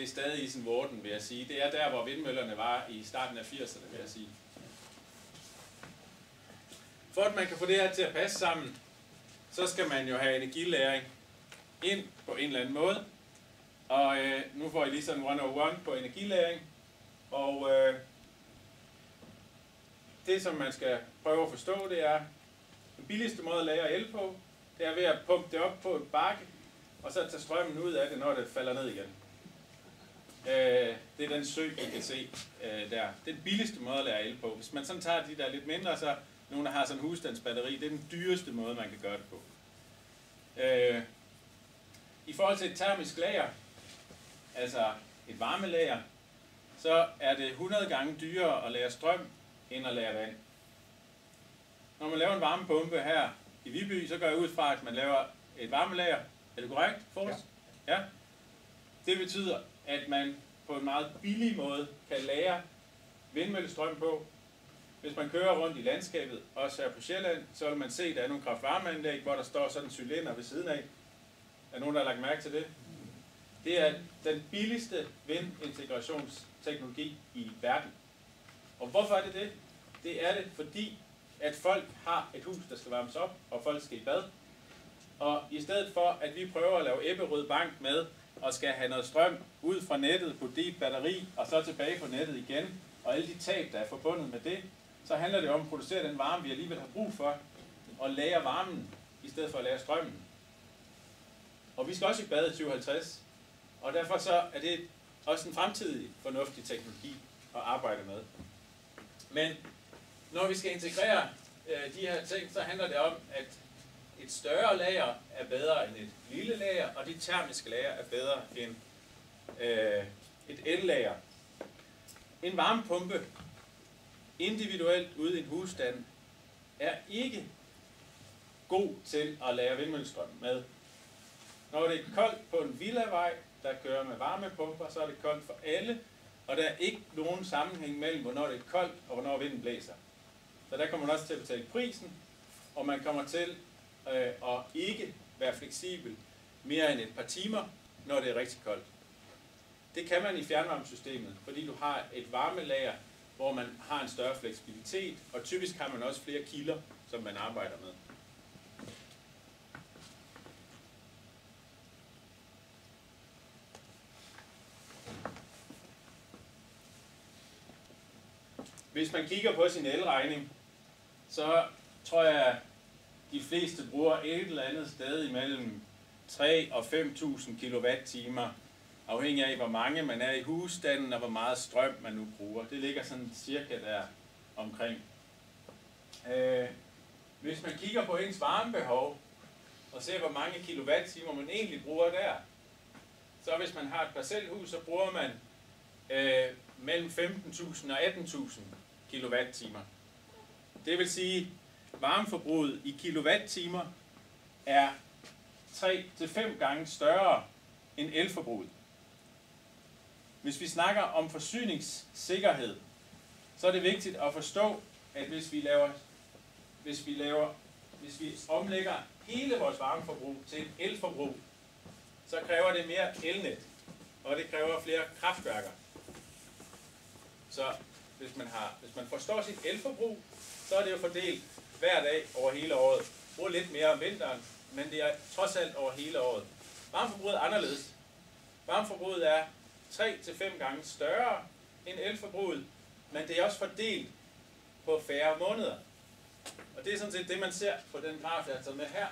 stadig i sin vorden, vil jeg sige. Det er der, hvor vindmøllerne var i starten af 80'erne, vil jeg sige. For at man kan få det her til at passe sammen, så skal man jo have energilæring ind på en eller anden måde. Og nu får I lige sådan 101 på energilæring. Og det, som man skal prøve at forstå, det er, den billigste måde at lagre el på, det er ved at pumpe det op på et bakke, og så tage strømmen ud af det, når det falder ned igen. Det er den sø, I kan se der. Det er den billigste måde at lagre el på. Hvis man sådan tager de der lidt mindre, så nogen, der har sådan en husstandsbatteri, det er den dyreste måde, man kan gøre det på. I forhold til et termisk lager, altså et varmelager, så er det 100 gange dyrere at lagre strøm, end at lagre vand. Når man laver en varmepumpe her i Viby, så går jeg ud fra, at man laver et varmelager. Er det korrekt, Forrest? Ja. Det betyder, at man på en meget billig måde kan lagre vindmøllestrøm på. Hvis man kører rundt i landskabet, også her på Sjælland, så vil man se, at der er nogle kraftvarmeanlæg, hvor der står sådan en cylinder ved siden af. Er nogen, der har lagt mærke til det? Det er den billigste vindintegrationsteknologi i verden. Og hvorfor er det det? Det er det, fordi at folk har et hus, der skal varmes op, og folk skal i bad. Og i stedet for, at vi prøver at lave Ebberød Bank med, og skal have noget strøm ud fra nettet, putte det i et batteri, og så tilbage på nettet igen, og alle de tab, der er forbundet med det, så handler det om at producere den varme, vi alligevel har brug for, og lagre varmen, i stedet for at lagre strømmen. Og vi skal også i bad i 2050, og derfor så er det også en fremtidig fornuftig teknologi at arbejde med. Men når vi skal integrere de her ting, så handler det om, at et større lager er bedre end et lille lager, og de termiske lager er bedre end et el-lager. En varmepumpe individuelt ude i en husstand er ikke god til at lagre vindmøllestrøm med. Når det er koldt på en villavej, der kører med varmepumper, så er det koldt for alle, og der er ikke nogen sammenhæng mellem, hvornår det er koldt og hvornår vinden blæser. Så der kommer man også til at betale prisen, og man kommer til at ikke være fleksibel mere end et par timer, når det er rigtig koldt. Det kan man i fjernvarmesystemet, fordi du har et varmelager, hvor man har en større fleksibilitet, og typisk har man også flere kilder, som man arbejder med. hvis man kigger på sin elregning, så tror jeg, at de fleste bruger et eller andet sted imellem 3 og 5.000 kWh, afhængig af, hvor mange man er i husstanden, og hvor meget strøm man nu bruger. Det ligger sådan cirka der omkring. Hvis man kigger på ens varmebehov, og ser, hvor mange kilowattimer man egentlig bruger der, så hvis man har et parcelhus, så bruger man mellem 15.000 og 18.000 kilowattimer. Det vil sige, at varmeforbruget i kilowattimer er 3-5 gange større end elforbruget. Hvis vi snakker om forsyningssikkerhed, så er det vigtigt at forstå, at hvis vi omlægger hele vores varmeforbrug til et elforbrug, så kræver det mere elnet, og det kræver flere kraftværker. Så hvis man forstår sit elforbrug, så er det jo fordelt hver dag over hele året. Bruger lidt mere om vinteren, men det er trods alt over hele året. Varmeforbruget er anderledes. Varmeforbruget er 3-5 gange større end elforbruget, men det er også fordelt på færre måneder. Og det er sådan set det, man ser på den graf, jeg har taget med her,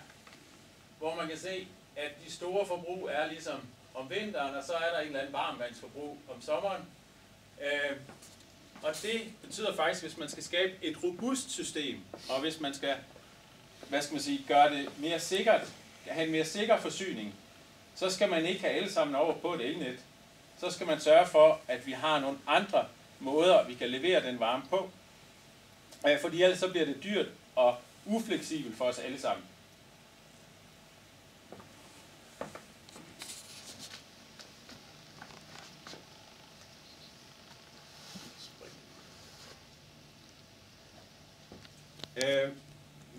hvor man kan se, at de store forbrug er ligesom om vinteren, og så er der en eller anden varmvandsforbrug om sommeren. Og det betyder faktisk, hvis man skal skabe et robust system, og hvis man skal, gøre det mere sikkert, have en mere sikker forsyning, så skal man ikke have alle sammen over på et elnet. Så skal man sørge for, at vi har nogle andre måder, vi kan levere den varme på. Fordi ellers så bliver det dyrt og ufleksibelt for os alle sammen.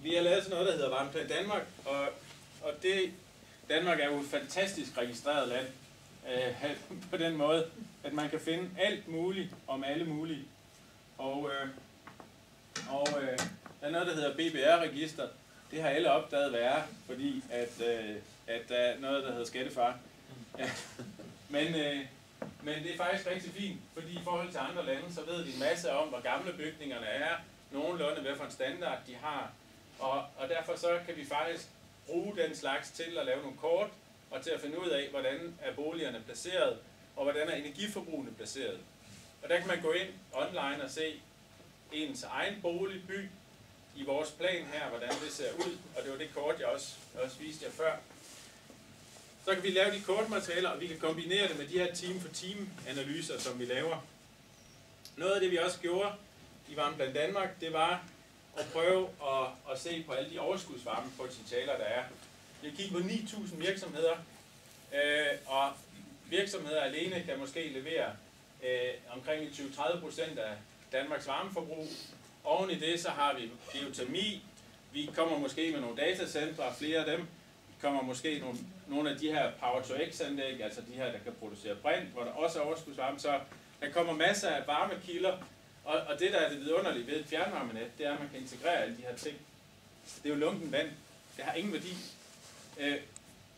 Vi har lavet sådan noget, der hedder Varmeplan Danmark, og Danmark er jo et fantastisk registreret land på den måde, at man kan finde alt muligt om alle mulige. Og der er noget, der hedder BBR-register. Det har alle opdaget, hvad er, fordi at der er noget, der hedder skattefar. Men det er faktisk rigtig fint, fordi i forhold til andre lande, så ved de en masse om, hvor gamle bygningerne er, nogenlunde hvad for en standard de har, og derfor så kan vi faktisk bruge den slags til at lave nogle kort, og til at finde ud af, hvordan er boligerne placeret, og hvordan er energiforbrugene placeret. Og der kan man gå ind online og se ens egen boligby i vores plan her, hvordan det ser ud, og det var det kort, jeg også viste jer før. Så kan vi lave de kortmaterialer, og vi kan kombinere det med de her time-for-time-analyser, som vi laver. Noget af det, vi også gjorde i Varmeplan Danmark, det var at prøve at se på alle de overskudsvarmepotentialer, der er. Vi har kigget på 9.000 virksomheder, og virksomheder alene kan måske levere omkring 20-30% af Danmarks varmeforbrug. Oven i det, så har vi geotermi. Vi kommer måske med nogle datacentre, flere af dem. Vi kommer måske nogle af de her Power-to-X-anlæg, altså de her, der kan producere brint, hvor der også er overskudsvarme. Så der kommer masser af varmekilder, og det, der er det vidunderlige ved et fjernvarmenet, det er, at man kan integrere alle de her ting. Det er jo lunken vand. Det har ingen værdi.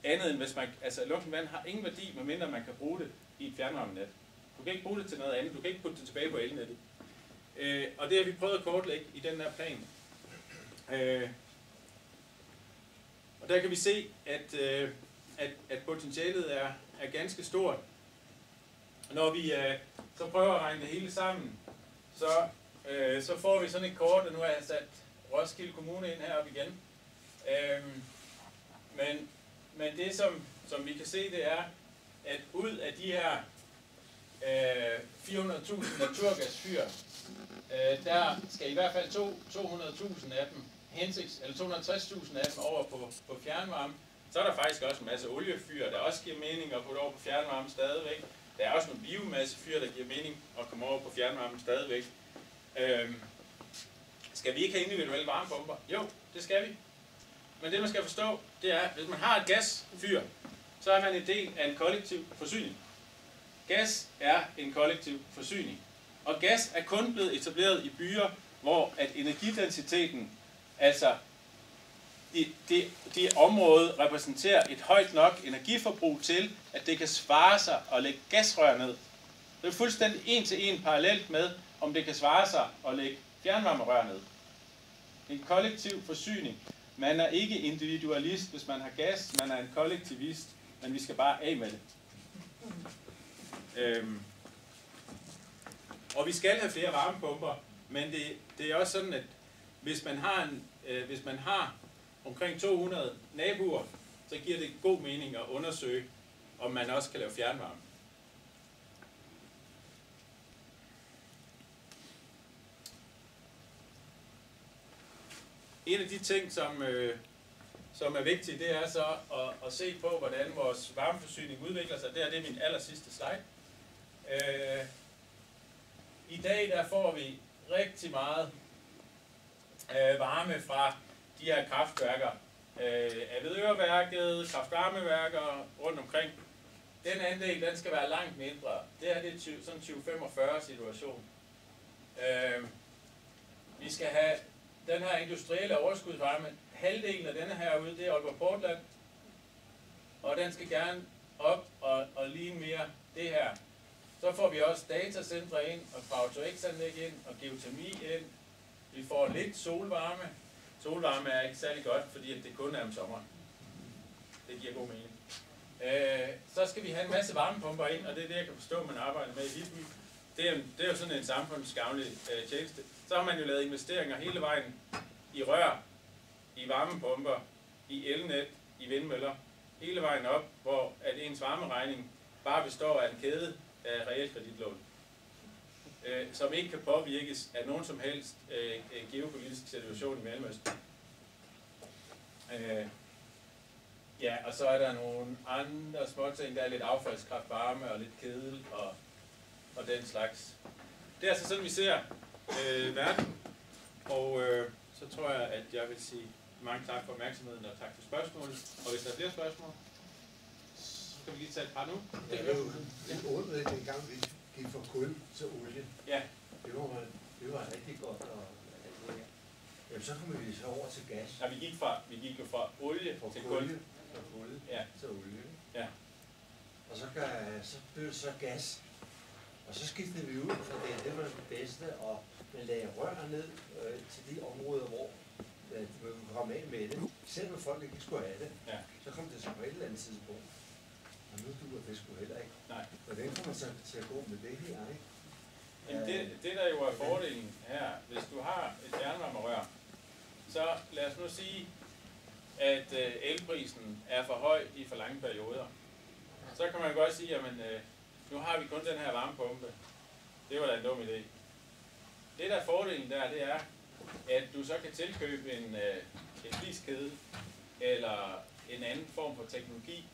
Andet end hvis man, altså lunken vand har ingen værdi, medmindre man kan bruge det i et fjernvarmenet. Du kan ikke bruge det til noget andet. Du kan ikke putte det tilbage på elnettet. Og det har vi prøvet at kortlægge i den her plan. Og der kan vi se, at potentialet er ganske stort. Når vi så prøver at regne det hele sammen, så får vi sådan et kort, og nu har jeg sat Roskilde Kommune ind heroppe igen. Men det, som vi kan se, det er, at ud af de her 400.000 naturgasfyr, der skal i hvert fald 200.000 af dem eller 260.000 af dem over på fjernvarme. Så er der faktisk også en masse oliefyr, der også giver mening at putte over på fjernvarme stadigvæk. Der er også nogle biomassefyr, der giver mening at komme over på fjernvarme stadigvæk. Skal vi ikke have individuelle varmepumper? Jo, det skal vi. Men det man skal forstå, det er, at hvis man har et gasfyr, så er man en del af en kollektiv forsyning. Gas er en kollektiv forsyning. Og gas er kun blevet etableret i byer, hvor at energidensiteten, altså det område, repræsenterer et højt nok energiforbrug til, at det kan svare sig at lægge gasrør ned. Det er fuldstændig en til en parallelt med, om det kan svare sig at lægge fjernvarmerør ned. En kollektiv forsyning. Man er ikke individualist, hvis man har gas. Man er en kollektivist, men vi skal bare af med det. Og vi skal have flere varmepumper, men det er også sådan, at hvis man har omkring 200 naboer, så giver det god mening at undersøge, om man også kan lave fjernvarme. En af de ting, som er vigtige, det er så at se på, hvordan vores varmeforsyning udvikler sig. Det er min aller sidste slide. I dag der får vi rigtig meget varme fra de her kraftværker. Avedøreværket, kraftvarmeværker rundt omkring. Den andel, den skal være langt mindre. Det er sådan en 2045 situation. Vi skal have den her industrielle overskudsvarme. Halvdelen af denne her ude, det er Aalborg Portland. Og den skal gerne op og ligne mere det her. Så får vi også datacentre ind, og Power-to-X-anlæg ind, og geotermi ind. Vi får lidt solvarme. Solvarme er ikke særlig godt, fordi det kun er om sommeren. Det giver god mening. Så skal vi have en masse varmepumper ind, og det er det, jeg kan forstå, man arbejder med i Viby. Det er jo sådan en samfundsgavnlig tjeneste. Så har man jo lavet investeringer hele vejen i rør, i varmepumper, i elnet, i vindmøller, hele vejen op, hvor at ens varmeregning bare består af en kæde af realkreditlån, som ikke kan påvirkes af nogen som helst geopolitisk situation i Mellemøsten. Ja, og så er der nogle andre småting, der er lidt affaldskraftvarme og lidt kedel og den slags. Det er altså sådan, vi ser verden, og så tror jeg, at jeg vil sige mange tak for opmærksomheden og tak for spørgsmålet. Og hvis der er flere spørgsmål, så kan vi lige tage et par nu. Det er jo en ordentlig dengang, vi gik fra kul til olie. Ja. Det var rigtig godt. Jamen, så kommer vi så over til gas. Ja, vi gik jo fra olie til kul. Fra kul til olie. Ja. Og så blev det så gas. Og så skiftede vi ud, for det var det bedste, og man lagde rør ned til de områder, hvor man kunne komme af med det. Selvom folk ikke skulle have det, så kom det så på et eller andet tidspunkt. Og nu duer det sgu heller ikke. Nej. Hvordan kommer man så til at gå med det her, ikke? Jamen det der jo er fordelen her, hvis du har et fjernvarmerør, så lad os nu sige, at elprisen er for høj i for lange perioder. Så kan man godt sige, jamen nu har vi kun den her varmepumpe. Det var da en dum idé. Det der er fordelen der, det er, at du så kan tilkøbe en fliskæde eller en anden form for teknologi,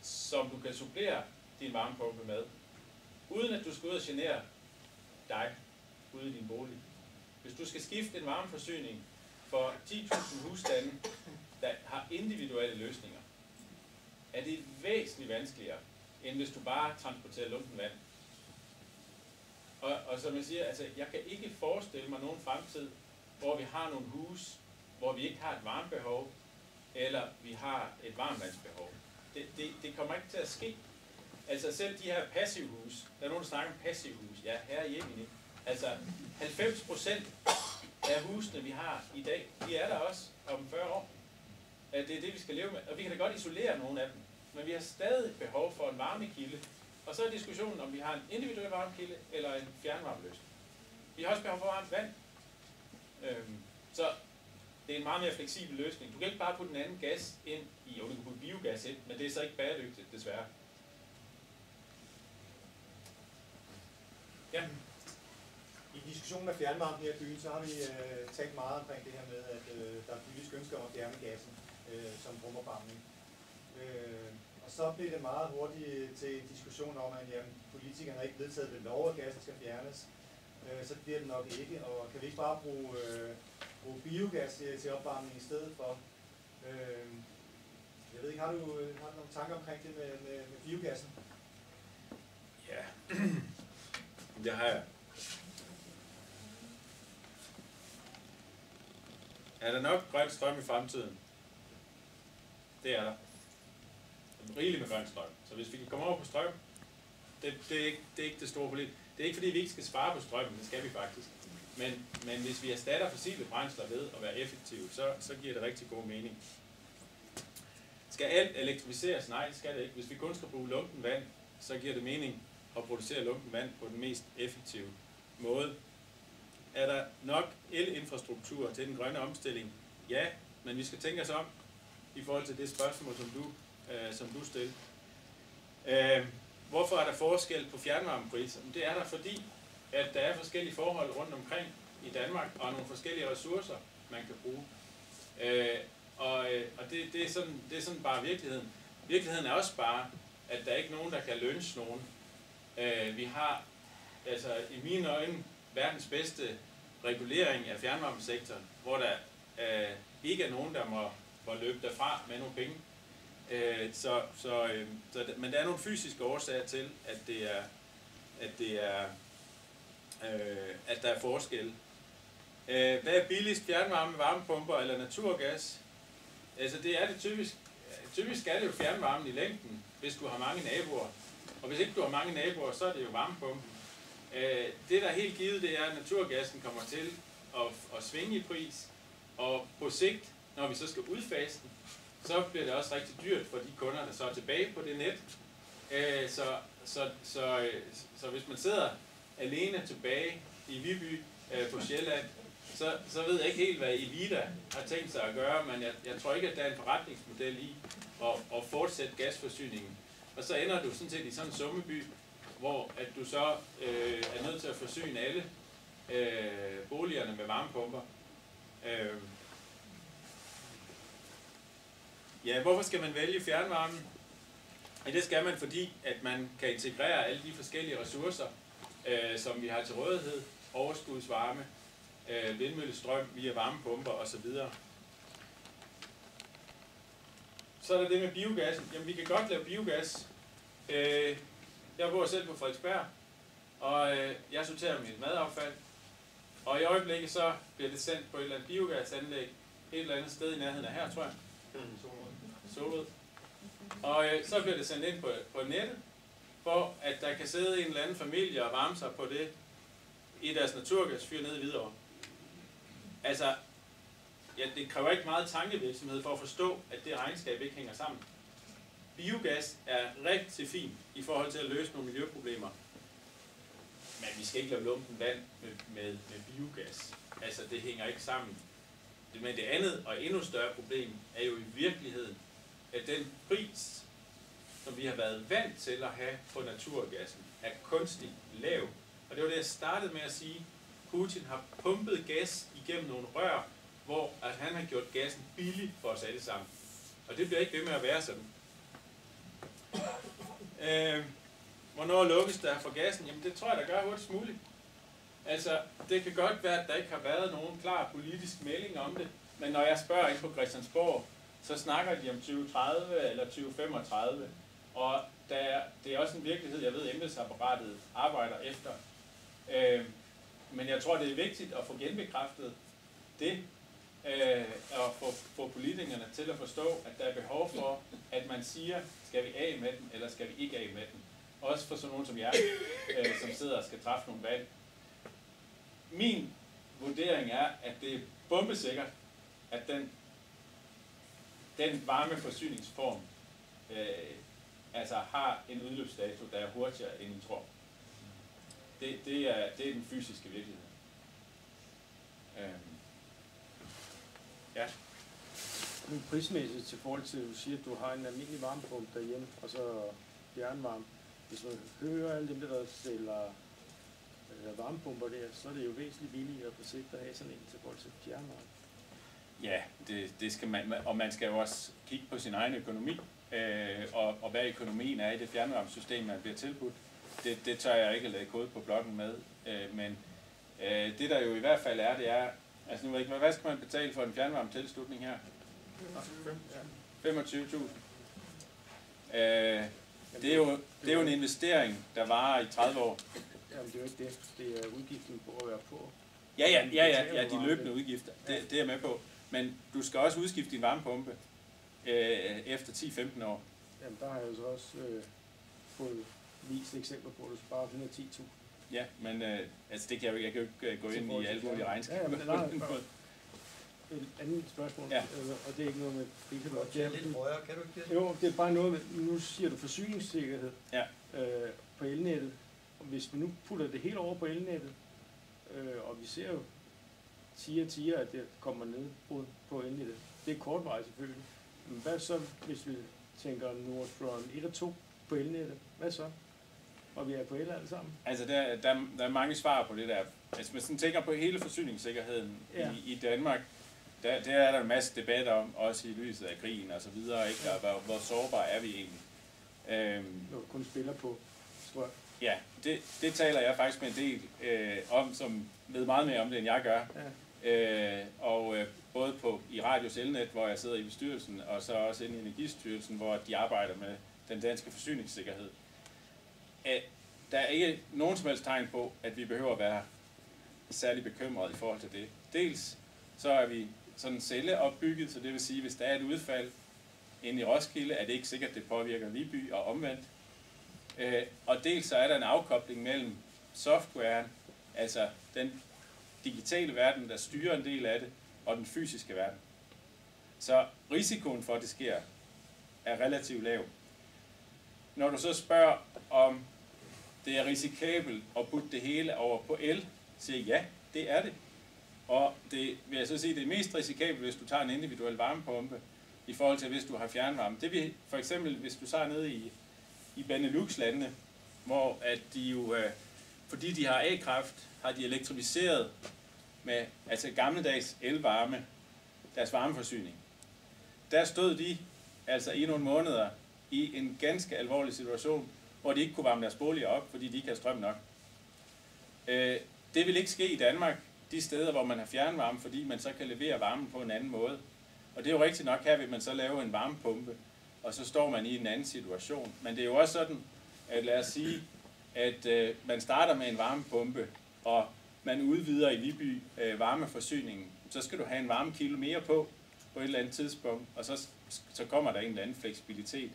som du kan supplere din varmepumpe med, uden at du skal ud og genere dig ude i din bolig. Hvis du skal skifte en varmeforsyning for 10.000 husstande, der har individuelle løsninger, er det væsentligt vanskeligere, end hvis du bare transporterer lunken vand. Og som jeg siger, altså, jeg kan ikke forestille mig nogen fremtid, hvor vi har nogle huse, hvor vi ikke har et varmebehov, eller vi har et varmvandsbehov. Det kommer ikke til at ske. Altså selv de her passivhus, der er nogen, der snakker om passivhus, ja, her i Jemini. Altså 90% af husene, vi har i dag, de er der også om 40 år. Det er det, vi skal leve med. Og vi kan da godt isolere nogle af dem. Men vi har stadig behov for en varmekilde. Og så er diskussionen, om vi har en individuel varmekilde eller en fjernvarmeløsning. Vi har også behov for varmt vand. Så det er en meget mere fleksibel løsning. Du kan ikke bare putte en anden gas ind i, du kan putte biogas ind, men det er så ikke bæredygtigt, desværre. Ja. I diskussionen af fjernvarme her i byen, så har vi talt meget omkring det her med, at der er politisk ønske om at fjerne gassen som rumopvarmning. Og så bliver det meget hurtigt til en diskussion om, at jamen, politikerne har ikke vedtaget ved lov, at gassen skal fjernes. Så bliver det nok ikke, og kan vi ikke bare bruge biogas til opvarmning i stedet for? Jeg ved ikke, har du nogle tanker omkring det med biogassen? Ja, det har jeg. Er der nok grøn strøm i fremtiden? Det er der. Rigeligt med grøn strøm. Så hvis vi kan komme over på strøm, det er ikke det store problem. det er ikke fordi, vi ikke skal spare på strømmen, det skal vi faktisk. Men hvis vi erstatter fossile brændsler ved at være effektive, så giver det rigtig god mening. Skal alt elektrificeres? Nej, det skal det ikke. Hvis vi kun skal bruge lunken vand, så giver det mening at producere lunken vand på den mest effektive måde. Er der nok elinfrastruktur til den grønne omstilling? Ja, men vi skal tænke os om i forhold til det spørgsmål, som du stillede. Hvorfor er der forskel på fjernvarmepriser? Det er der, fordi at der er forskellige forhold rundt omkring i Danmark, og nogle forskellige ressourcer, man kan bruge. Og det er sådan bare virkeligheden. Virkeligheden er også bare, at der er ikke nogen, der kan lynche nogen. Vi har, altså i mine øjne, verdens bedste regulering af fjernvarmesektoren, hvor der ikke er nogen, der må løbe derfra med nogle penge. Men der er nogle fysiske årsager til, at der er forskel. Hvad er billigst, fjernvarme, varmepumper eller naturgas? Altså det er det typisk. Typisk er det jo fjernvarmen i længden, hvis du har mange naboer. Og hvis ikke du har mange naboer, så er det jo varmepumpen. Det der er helt givet, det er, at naturgassen kommer til at svinge i pris. Og på sigt, når vi så skal udfase den, så bliver det også rigtig dyrt for de kunder, der så er tilbage på det net. Så hvis man sidder alene tilbage i Viby på Sjælland, så ved jeg ikke helt, hvad Evida har tænkt sig at gøre, men jeg tror ikke, at der er en forretningsmodel i at fortsætte gasforsyningen. Og så ender du sådan set i sådan en summeby, hvor at du så er nødt til at forsyne alle boligerne med varmepumper. Ja, hvorfor skal man vælge fjernvarmen? Ja, det skal man, fordi at man kan integrere alle de forskellige ressourcer, som vi har til rådighed. Overskudsvarme, vindmøllestrøm via varmepumper osv. Så er der det med biogassen. Jamen, vi kan godt lave biogas. Jeg bor selv på Frederiksberg, og jeg sorterer mit madaffald. Og i øjeblikket så bliver det sendt på et eller andet biogasanlæg, et eller andet sted i nærheden af her, tror jeg. Solrød. Og så bliver det sendt ind på nettet, for at der kan sidde en eller anden familie og varme sig på det i deres naturgasfyr nede i Hvidovre. Altså, ja, det kræver ikke meget tankevirksomhed for at forstå, at det regnskab ikke hænger sammen. Biogas er rigtig fint i forhold til at løse nogle miljøproblemer. Men vi skal ikke lave lumpen vand med biogas. Altså, det hænger ikke sammen. Men det andet og endnu større problem er jo i virkeligheden, at den pris, som vi har været vant til at have på naturgassen, er kunstigt lav. Og det var det, jeg startede med at sige. Putin har pumpet gas igennem nogle rør, hvor at han har gjort gassen billig for os alle sammen. Og det bliver ikke ved med at være sådan. Hvornår lukkes der for gassen? Jamen det tror jeg, der gør hurtigst muligt. Altså, det kan godt være, at der ikke har været nogen klar politisk melding om det, men når jeg spørger ind på Christiansborg, så snakker de om 2030 eller 2035, og det er også en virkelighed, jeg ved, embedsapparatet arbejder efter. Men jeg tror, det er vigtigt at få genbekræftet det, og få politikerne til at forstå, at der er behov for, at man siger, skal vi af med den, eller skal vi ikke af med den. Også for sådan nogen som jer, som sidder og skal træffe nogle valg. Min vurdering er, at det er bombesikkert, at den varmeforsyningsform altså har en udløbsdato, der er hurtigere, end I tror. Det er den fysiske virkelighed. Ja. Men prismæssigt til forhold til, at du siger, at du har en almindelig varmepumpe derhjemme, og så fjernvarme. Hvis man hører alle dem, der sælger varmepumper der, så er det jo væsentligt billigere på sigt at have sådan en til forhold til fjernvarme. Ja, det skal man, og man skal jo også kigge på sin egen økonomi, og hvad økonomien er i det fjernvarmesystem, man bliver tilbudt. Det tør jeg ikke at lægge kode på bloggen med, men det der jo i hvert fald er, det er, altså nu ved jeg ikke, hvad skal man betale for en fjernvarmetilslutning her? 25.000. Det er jo en investering, der varer i 30 år. Jamen det er jo ikke det. Det er udgiften på at være på. Ja, de løbende udgifter. Det er jeg med på. Men du skal også udskifte din varmepumpe efter 10-15 år. Jamen der har jeg jo så også fået vist eksempler på, at du sparer 110.000. Ja, men altså det kan jeg kan jo ikke gå ind i alle mulige regnskaber. Ja, men et andet spørgsmål, ja. Og det er ikke noget med priser. Det er lidt højere, kan du ikke det? Jo, det er bare noget med, nu siger du forsyningssikkerhed ja. På elnettet. Og hvis vi nu putter det helt over på elnettet, og vi ser jo tiger, at det kommer ned på elnettet. Det er kortvarigt selvfølgelig. Men hvad så, hvis vi tænker Nordstrøm 1 og 2 på elnettet? Hvad så? Og vi er på el alle sammen? Altså, der er mange svar på det der. Altså, hvis man tænker på hele forsyningssikkerheden i Danmark, der er der en masse debat om, også i lyset af krigen og så videre, ikke? Og hvor sårbare er vi egentlig? Når du kun spiller på strøm. Ja, det taler jeg faktisk med en del om, som ved meget mere om det, end jeg gør. Ja. Både i Radios Elnet, hvor jeg sidder i bestyrelsen, og så også inde i Energistyrelsen, hvor de arbejder med den danske forsyningssikkerhed. Der er ikke nogen som helst tegn på, at vi behøver at være særlig bekymrede i forhold til det. Dels så er vi sådan celleopbygget, så det vil sige, hvis der er et udfald inde i Roskilde, er det ikke sikkert, at det påvirker Viby og omvendt. Og dels så er der en afkobling mellem softwaren, altså den digitale verden, der styrer en del af det, og den fysiske verden. Så risikoen for, at det sker, er relativt lav. Når du så spørger, om det er risikabelt at putte det hele over på el, siger jeg, ja, det er det. Og det vil jeg så sige, det er mest risikabelt, hvis du tager en individuel varmepumpe, i forhold til hvis du har fjernvarme. Det vil for eksempel, hvis du tager ned i Benelux-landene, hvor at de jo, fordi de har A-kraft, har de elektrificeret med altså gammeldags elvarme, deres varmeforsyning. Der stod de altså i nogle måneder i en ganske alvorlig situation, hvor de ikke kunne varme deres boliger op, fordi de ikke havde strøm nok. Det vil ikke ske i Danmark, de steder, hvor man har fjernvarme, fordi man så kan levere varmen på en anden måde. Og det er jo rigtigt nok, her vil man så lave en varmepumpe, og så står man i en anden situation. Men det er jo også sådan, at lad os sige, at man starter med en varmepumpe, og man udvider i Viby varmeforsyningen, så skal du have en varmekilde mere på et eller andet tidspunkt, og så kommer der en eller anden fleksibilitet.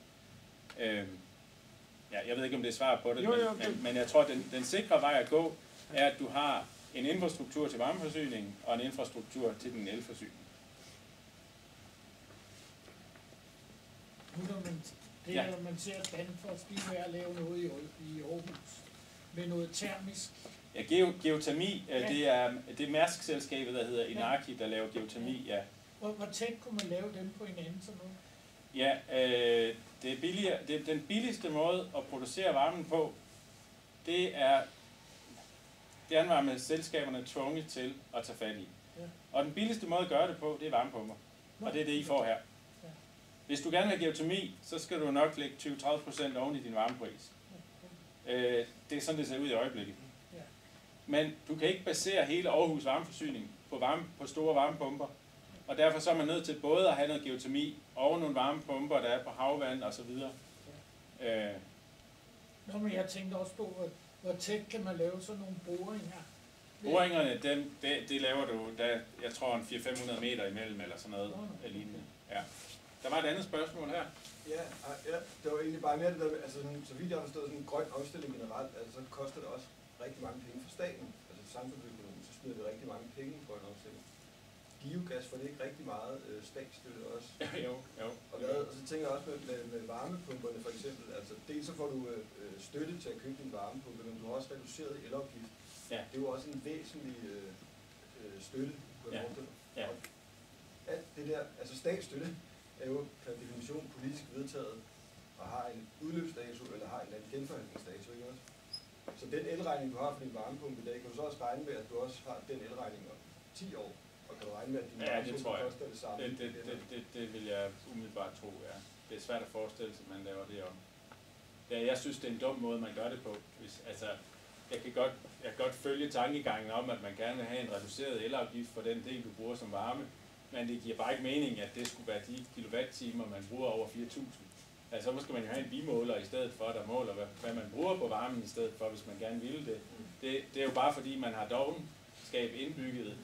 Jeg ved ikke, om det er svar på det, men jeg tror, at den sikre vej at gå, er, at du har en infrastruktur til varmeforsyningen, og en infrastruktur til den elforsyning. Nu når man ser Danfoss, de er ved at lave noget i Aarhus med noget termisk. Ja, geotermi, det er Mærsk-selskabet, der hedder Inaki, der laver geotermi, ja. Hvor tæt kunne man lave dem på hinanden sådan noget? Ja, det er billigere. Den billigste måde at producere varmen på, det er fjernvarmeselskaberne tvunget til at tage fat i. Ja. Og den billigste måde at gøre det på, det er varmepumper. Og det er det, I får her. Ja. Hvis du gerne vil have geotermi, så skal du nok lægge 20-30% oven i din varmepris. Ja. Det er sådan, det ser ud i øjeblikket. Ja. Men du kan ikke basere hele Aarhus varmeforsyning på store varmepumper. Og derfor så er man nødt til både at have noget geotermi og nogle varmepumper, der er på havvand og så videre. Ja. Nå, men jeg tænkte også på, hvor tæt kan man lave sådan nogle boringer? Boringerne, det laver du, jeg tror, en 400-500 meter imellem, eller sådan noget lignende. Ja. Der var et andet spørgsmål her. Ja, det var egentlig bare mere det der, altså så vidt jeg har forstået, sådan en grøn omstilling generelt, altså så koster det også rigtig mange penge for staten. Altså samfundsøkonomien, så smider vi rigtig mange penge i grøn omstilling. Biogas får det ikke rigtig meget statsstøtte også. Jo. Og så tænker jeg også med varmepumperne for eksempel, altså dels så får du støtte til at købe din varmepumpe, men du har også reduceret elafgift. Ja. Det er jo også en væsentlig støtte på en måde. Ja. Alt det der, altså statsstøtte er jo per definition politisk vedtaget og har en udløbsdato eller har en eller anden genforhandlingsdato, ikke også? Så den elregning du har for din varmepumpe i dag, kan du så også regne med, at du også har den elregning om 10 år. Og kan du regne med, at din varmepumpe koster det samme? Det vil jeg umiddelbart tro, ja. Det er svært at forestille sig, at man laver det om. Ja, jeg synes, det er en dum måde, man gør det på. Jeg kan godt følge tankegangen om, at man gerne vil have en reduceret elafgift for den del, du bruger som varme. Men det giver bare ikke mening, at det skulle være de kilowattimer, man bruger over 4.000. Altså, så skal man jo have en bimåler i stedet for, der måler, hvad man bruger på varmen i stedet for, hvis man gerne ville det. Det er jo bare fordi, man har dovenskab indbygget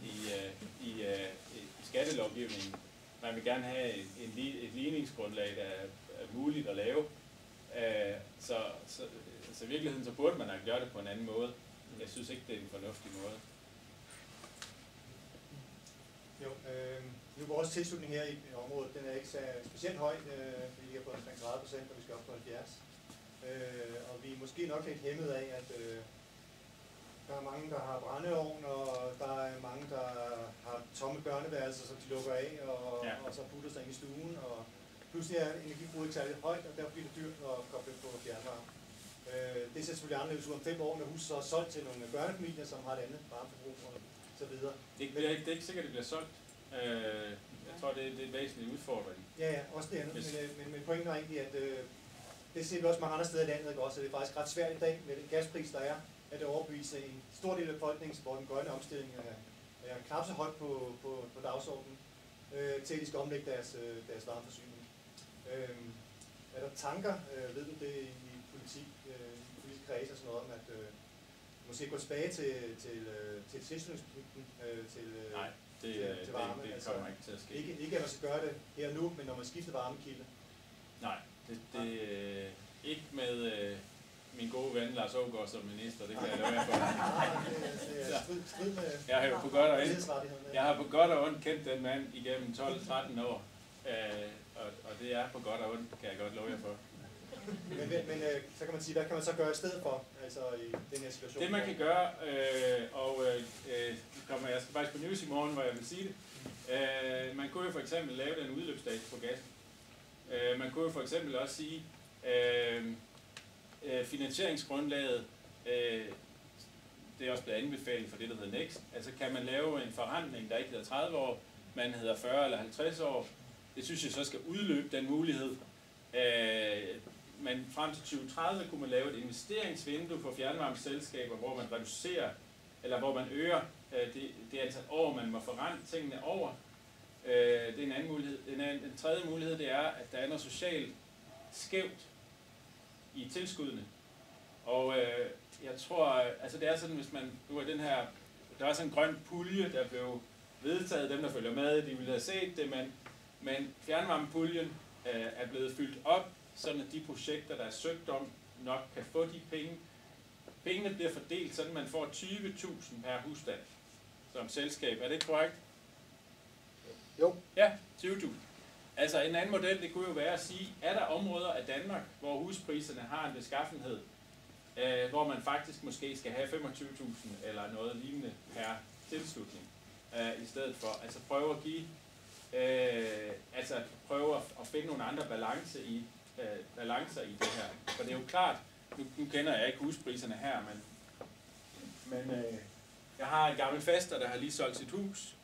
i skattelovgivningen. Man vil gerne have et ligningsgrundlag, der er muligt at lave. Så i virkeligheden så burde man have gjort det på en anden måde. jeg synes ikke, det er en fornuftig måde. Jo, nu vores tilslutning her i området, den er ikke så specielt høj. Vi ligger på omkring 30%, og vi skal op på 70%. Og vi er måske nok lidt hæmmet af, at der er mange, der har brændeovn, og der er mange, der har tomme børneværelser, som de lukker af, og så putter sig ind i stuen. Og pludselig er energibruget ikke særlig højt, og derfor bliver det dyrt at koble på fjernvarme. Det ser selvfølgelig anderledes ud om 5 år, når huset så er solgt til nogle børnefamilier, som har et andet varmeforbrug og så videre. Det er ikke sikkert, at det bliver solgt. Jeg tror, det er en væsentlig udfordring. Ja, også det andet. Men pointen er egentlig, at det ser vi også mange andre steder i landet, ikke også? Det er faktisk ret svært i dag med den gaspris, der er, at det overbeviser en stor del af befolkningen, hvor den grønne omstilling er knap så højt på dagsordenen, til at de skal omlægge deres varmeforsyning. Er der tanker, ved du det, i politisk kreds og sådan noget, om at måske gå tilbage til tilslutningspligten Nej, til varme? Det kommer ikke til at ske. Ikke at man skal gøre det her og nu, men når man skifter varmekilde? Nej, det ikke med min gode ven Lars Aagaard som minister, det kan jeg love jer for. Jeg har jo på godt og ondt kendt den mand igennem 12-13 år, og det er på godt og ondt, kan jeg godt love jer for. Men så kan man sige, hvad kan man så gøre i stedet for, altså i den her situation? Det man kan gøre, jeg skal faktisk på news i morgen, hvor jeg vil sige det, man kunne jo for eksempel lave den udløbsdato på gassen. Man kunne jo for eksempel også sige, finansieringsgrundlaget, det er også blevet anbefalet for det, der hedder NEXT. Altså kan man lave en forrentning, der ikke hedder 30 år, man hedder 40 eller 50 år. Det synes jeg så skal udløbe den mulighed. Men frem til 2030 kunne man lave et investeringsvindue for fjernvarmeselskaber, hvor man reducerer, eller hvor man øger det antal år, man må forrente tingene over. Det er en anden mulighed. Den tredje mulighed, det er, at der er noget socialt skævt i tilskuddene. Og jeg tror, altså det er sådan, hvis man, nu er den her, der er sådan en grøn pulje, der blev vedtaget, dem der følger med, de ville have set det, men fjernvarmepuljen er blevet fyldt op, sådan at de projekter, der er søgt om, nok kan få de penge. Pengene bliver fordelt, sådan at man får 20.000 per husstand som selskab. Er det korrekt? Jo. Ja, 20.000. Altså en anden model, det kunne jo være at sige, er der områder af Danmark, hvor huspriserne har en beskaffenhed, hvor man faktisk måske skal have 25.000 eller noget lignende per tilslutning, i stedet for. Altså prøve at give, prøve at finde nogle andre balancer i det her. For det er jo klart, nu kender jeg ikke huspriserne her, men jeg har en gammel faster, der har lige solgt sit hus.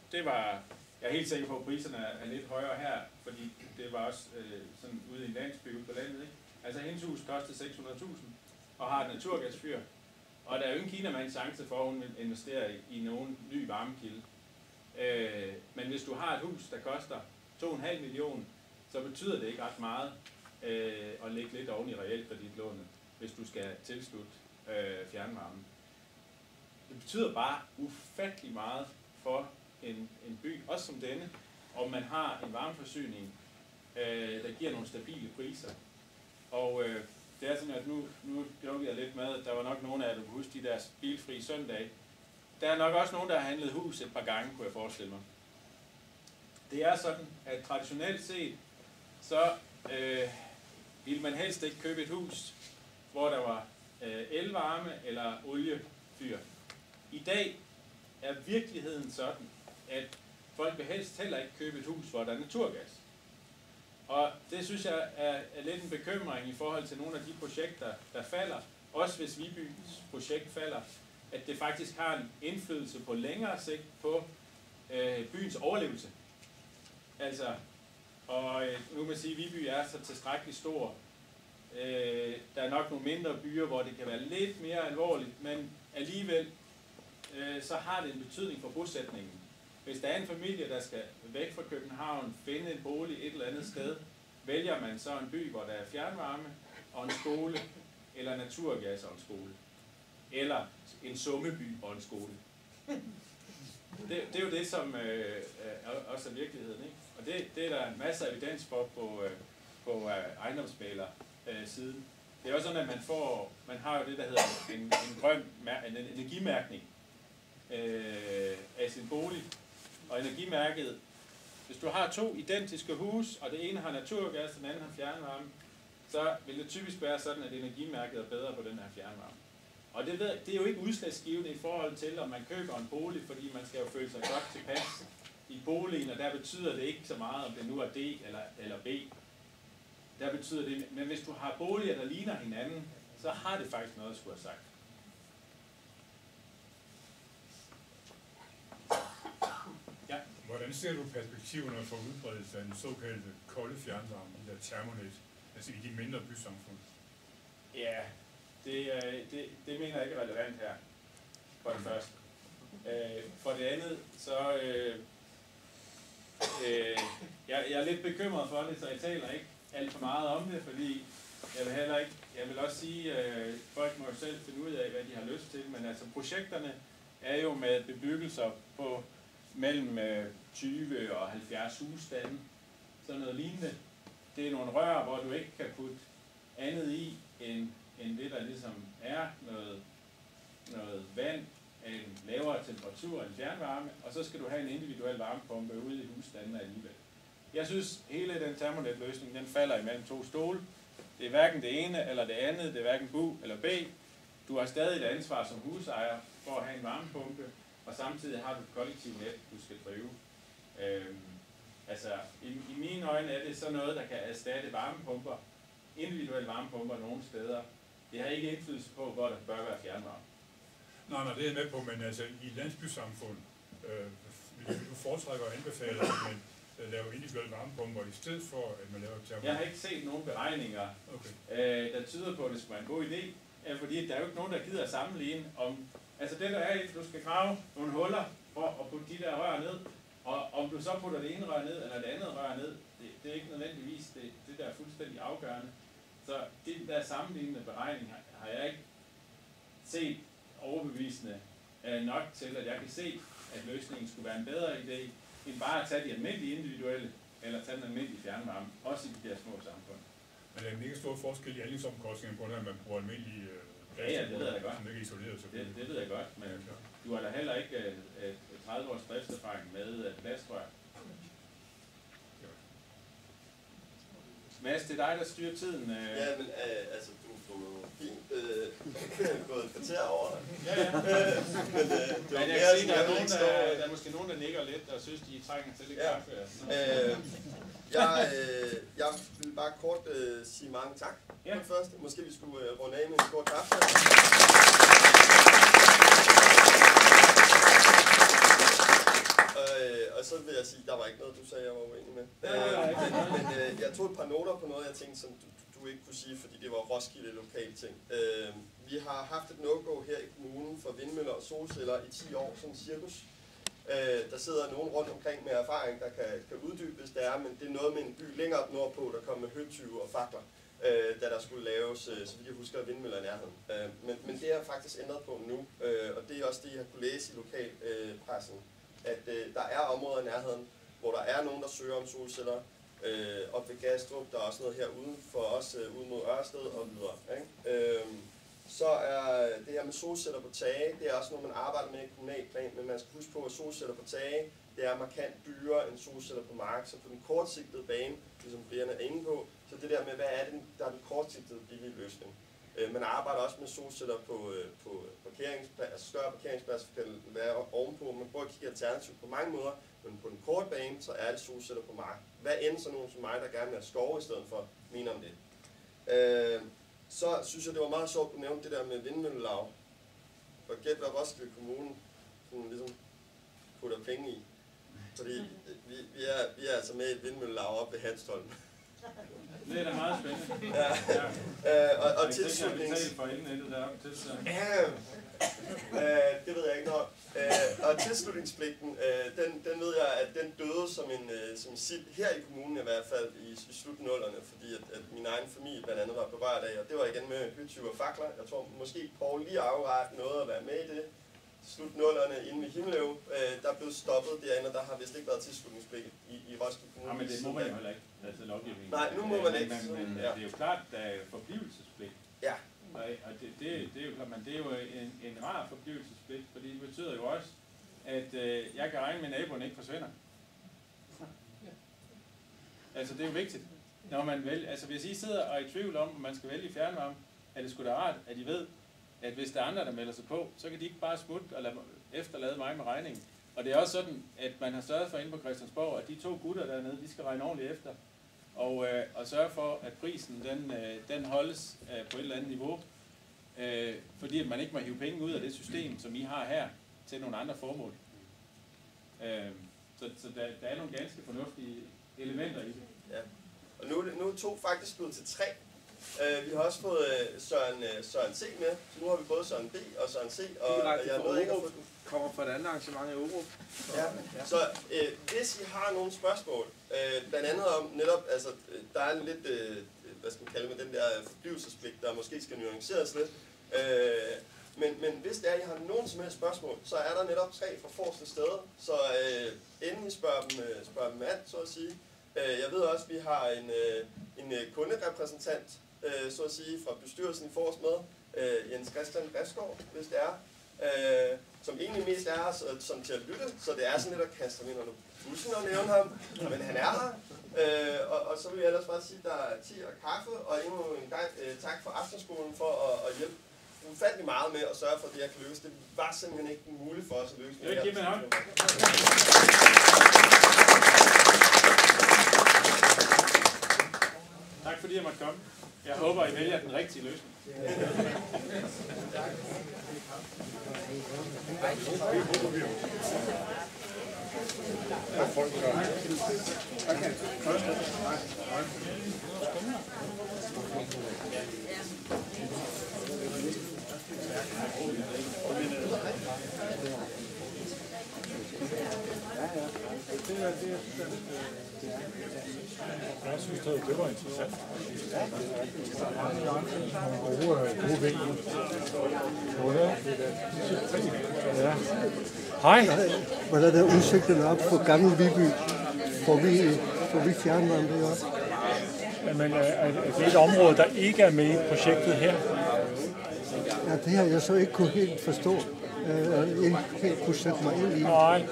Jeg er helt sikker på, at priserne er lidt højere her, fordi det var også sådan ude i en landsby på landet, ikke? Altså hendes hus kostede 600.000 og har et naturgasfyr. Og der er jo ingen kinamands chance for, at hun vil investere i nogen ny varmekilde. Men hvis du har et hus, der koster 2,5 millioner, så betyder det ikke ret meget at lægge lidt oven i realkreditlånet, hvis du skal tilslutte fjernvarmen. Det betyder bare ufattelig meget for en by, også som denne, om man har en varmeforsyning, der giver nogle stabile priser. Og det er sådan, at nu joker jeg lidt med, at der var nok nogen af jer, der kunne huske de der bilfrie søndage. Der er nok også nogen, der har handlet hus et par gange, kunne jeg forestille mig. Det er sådan, at traditionelt set, så ville man helst ikke købe et hus, hvor der var elvarme eller oliefyr. I dag er virkeligheden sådan, at folk vil helst heller ikke købe et hus, hvor der er naturgas. Og det synes jeg er lidt en bekymring i forhold til nogle af de projekter, der falder. Også hvis Vibyens projekt falder, at det faktisk har en indflydelse på længere sigt på byens overlevelse. Altså, og nu kan man sige, at Viby er så tilstrækkeligt stor. Der er nok nogle mindre byer, hvor det kan være lidt mere alvorligt, men alligevel så har det en betydning for bosætningen. Hvis der er en familie, der skal væk fra København, finde en bolig et eller andet sted, vælger man så en by, hvor der er fjernvarme og en skole, eller naturgas og en skole. Eller en summeby og en skole. Det er jo det, som også er virkeligheden, ikke? Og det er der masser af evidens for på ejendomsmægler siden. det er også sådan, at man har jo det, der hedder en energimærkning af sin bolig. Og energimærket, hvis du har 2 identiske hus, og det ene har naturgas, og den anden har fjernvarme, så vil det typisk være sådan, at energimærket er bedre på den her fjernvarme. Og det er jo ikke udslagsgivende i forhold til, om man køber en bolig, fordi man skal jo føle sig godt tilpas i boligen, og der betyder det ikke så meget, om det nu er D eller B. Der betyder det, men hvis du har boliger, der ligner hinanden, så har det faktisk noget at skulle have sagt. Ja. Hvordan ser du perspektiverne for udbredelse af den såkaldte kolde fjernvarme, de der termonet, altså i de mindre bysamfund? Ja, det mener jeg ikke er relevant her, for det første. For det andet, så jeg er lidt bekymret for det, så jeg taler ikke alt for meget om det, fordi jeg vil også sige, folk må jo selv finde ud af, hvad de har lyst til, men altså projekterne er jo med bebyggelser på mellem 20 og 70 husstande, sådan noget lignende. Det er nogle rør, hvor du ikke kan putte andet i, end det, der ligesom er noget vand af en lavere temperatur end fjernvarme, og så skal du have en individuel varmepumpe ude i husstandene alligevel. Jeg synes, hele den termonetløsning, den falder imellem 2 stole. Det er hverken det ene eller det andet, det er hverken Bu eller B. Du har stadig et ansvar som husejer for at have en varmepumpe, og samtidig har du et kollektivt net, du skal drive. I mine øjne er det så noget, der kan erstatte varmepumper, individuelle varmepumper nogle steder. Det har ikke indflydelse på, hvor der bør være fjernvarme. Nej, det er jeg med på, men altså i et landsbysamfund, du foretrækker og anbefaler, at man laver individuelle varmepumper i stedet for, at man laver termometer. Jeg har ikke set nogen beregninger, der tyder på, at det skulle være en god idé, fordi der er jo ikke nogen, der gider at sammenligne om, altså det der er, at du skal grave nogle huller for at putte de der rør ned, og om du så putter det ene rør ned, eller det andet rør ned, det er ikke nødvendigvis det der er fuldstændig afgørende. Så det der sammenlignende beregning har jeg ikke set overbevisende nok til, at jeg kan se, at løsningen skulle være en bedre idé, end bare at tage de almindelige individuelle, eller tage den almindelige fjernvarme, også i de der små samfund. Men der er en mega stor forskel i anlægsomkostninger på, når man bruger almindelige ja, det ved jeg da godt. som ikke er isoleret. Det ved jeg godt, men du har da heller ikke 30 års driftserfaring med plastrør. Mads, det er dig, der styrer tiden. Ja, men altså, du er jo fint gået et kvarter over. Ja. Men jeg kan sige, der er måske nogen, der nikker lidt, og synes, de trænger til lidt kaffe. Jeg vil bare kort sige mange tak for det første. Måske vi skulle runde af med en kort kaffe. Og så vil jeg sige, der var ikke noget, du sagde, jeg var uenig med. Men jeg tog et par noter på noget, jeg tænkte, som du ikke kunne sige, fordi det var Roskilde lokale ting. Vi har haft et no-go her i kommunen for vindmøller og solceller i 10 år, sådan cirkus. Der sidder nogen rundt omkring med erfaring, der kan uddybe, hvis det er, men det er noget med en by længere op nordpå, der kom med høtyve og fakler, da der skulle laves, så vidt jeg husker, vindmøller i nærheden. Men det er faktisk ændret på nu, og det er også det, jeg kunne læse i lokalpressen, at der er områder i nærheden, hvor der er nogen, der søger om solceller, op ved Gastrup, der er også noget her uden for os, ud mod Ørsted og videre. Ikke? Så er det her med solceller på tage, det er også noget, man arbejder med i kommunalplan, men man skal huske på, at solceller på tage, det er markant dyrere end solceller på mark, så på den kortsigtede bane, ligesom flere er inde på, så det der med, hvad er det, der er den kortsigtede billige løsning. Man arbejder også med solceller på parkeringspladser, altså større parkeringspladser kan være ovenpå, man prøver at kigge alternativt på mange måder, men på den korte bane, så er det solceller på mark. Hvad end så nogen som mig, der gerne vil have skove i stedet for, mener om det. Så synes jeg, det var meget sjovt, at du nævnte det der med vindmøllelav. Og gæt, hvad Roskilde Kommune sådan ligesom putter penge i. Fordi vi er altså med i et vindmøllelav oppe ved Hanstholm. Det er da meget spændende. Og tilslutnings... det ved jeg ikke noget. Og tilslutningspligten, den ved jeg, at den døde som sild her i kommunen i hvert fald i slut-nullerne, fordi at min egen familie blandt andet var berørt af, og det var igen med høtyve og fakler. Jeg tror måske Poul lige afret noget at være med i det. Slut-nullerne inde ved Himmelev, der blev stoppet derinde, og der har vist ikke været tilslutningspligt i Roskilde Kommune. Ja, men det må man jo heller ikke, altså lovgivningen. Nej, nu må man ikke. Men det er jo klart, der er forblivelsespligt. generalforblivelsespligt, fordi det betyder jo også, at jeg kan regne med, at naboen ikke forsvinder. Altså det er jo vigtigt, når man vælger, altså hvis I sidder og er i tvivl om, om man skal vælge fjernvarme, er det sgu da rart, at I ved, at hvis der er andre, der melder sig på, så kan de ikke bare smutte og efterlade mig med regningen. Og det er også sådan, at man har sørget for inde på Christiansborg, at de 2 gutter dernede, de skal regne ordentligt efter. Og sørge for, at prisen den holdes på et eller andet niveau. Fordi at man ikke må hive penge ud af det system, som I har her, til nogle andre formål. Så der er nogle ganske fornuftige elementer i det. Ja. Og nu er 2 faktisk blevet til 3. Vi har også fået Søren C. med, så nu har vi både Søren B. og Søren C. Og jeg nåede ikke at få den. Kommer fra et andet arrangement i Aarup. Ja. Så hvis I har nogle spørgsmål, blandt andet om netop, altså der er en lidt, hvad skal man kalde med den der forblivelsespligt, der måske skal nuanceres lidt. Men hvis det er, at I har nogen som helst spørgsmål, så er der netop 3 fra forreste steder, så inden I spørger dem an, så at sige. Jeg ved også, at vi har en kunderepræsentant, så at sige, fra bestyrelsen i forrest med, Jens Christian Grefsgaard, hvis det er, som egentlig mest er her som til at lytte, så det er sådan lidt at kaste ham ind under bussen og nævne ham, men han er her. Og så vil jeg ellers bare sige, at der er te og kaffe, og endnu en gang tak for Aftenskolen for at hjælpe ufattelig meget med at sørge for, at det her kan lykkes. Det var simpelthen ikke muligt for os at lykkes med det her. Tak fordi jeg måtte komme. Jeg håber, I vælger den rigtige løsning. Jeg synes, det var interessant. Gode vej. Ja. Hej. Hvordan er udsigten op på Gamle Viby? Får vi fjernvarme det også? Men er det et område, der ikke er med i projektet her? Ja, det har jeg så ikke kunne helt forstå. Ikke helt kunne sætte mig ind i. Nej,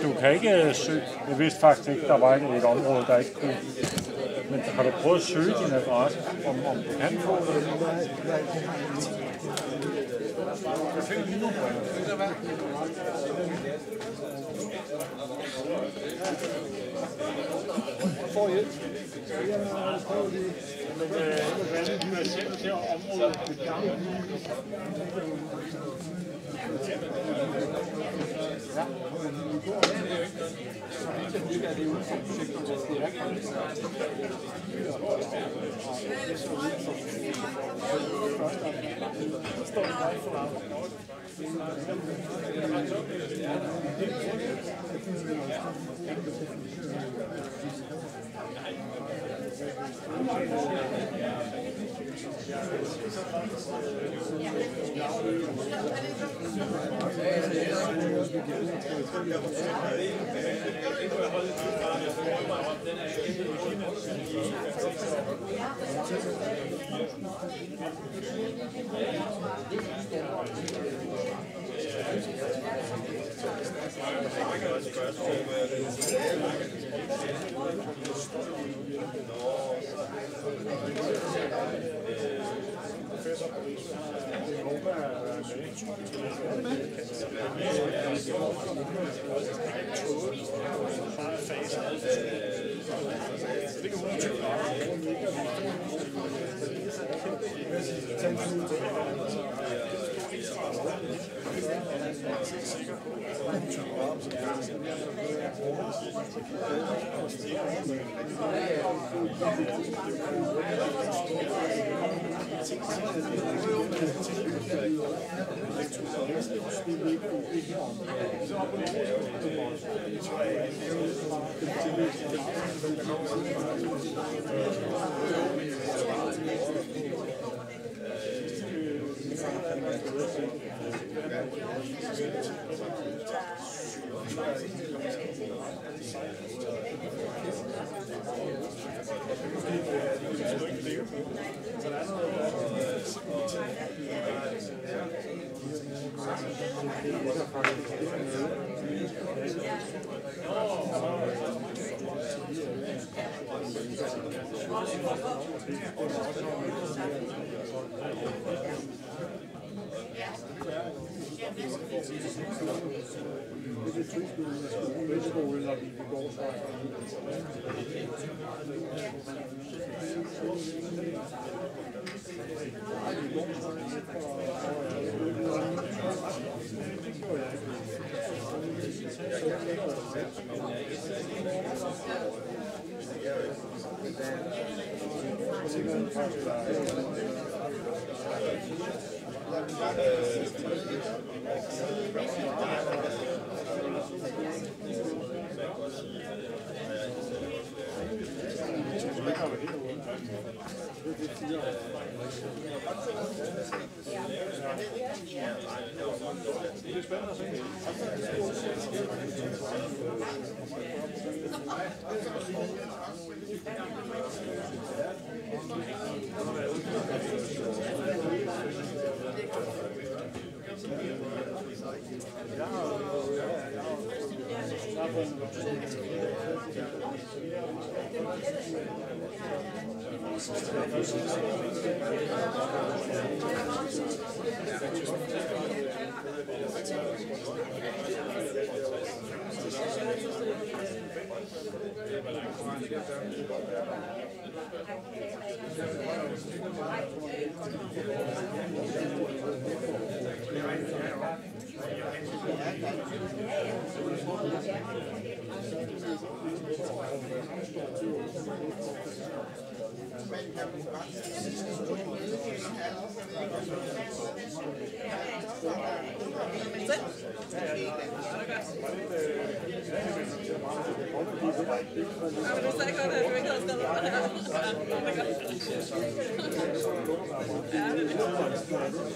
du kan ikke søge. Jeg vidste faktisk ikke, der var et område, der ikke kunne. Men har du prøvet at søge din adresse, om du kan få det? Nej, det har Får hjælp. Jeg prøver lige. Men hvad er det, du ser området? Ja, det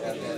er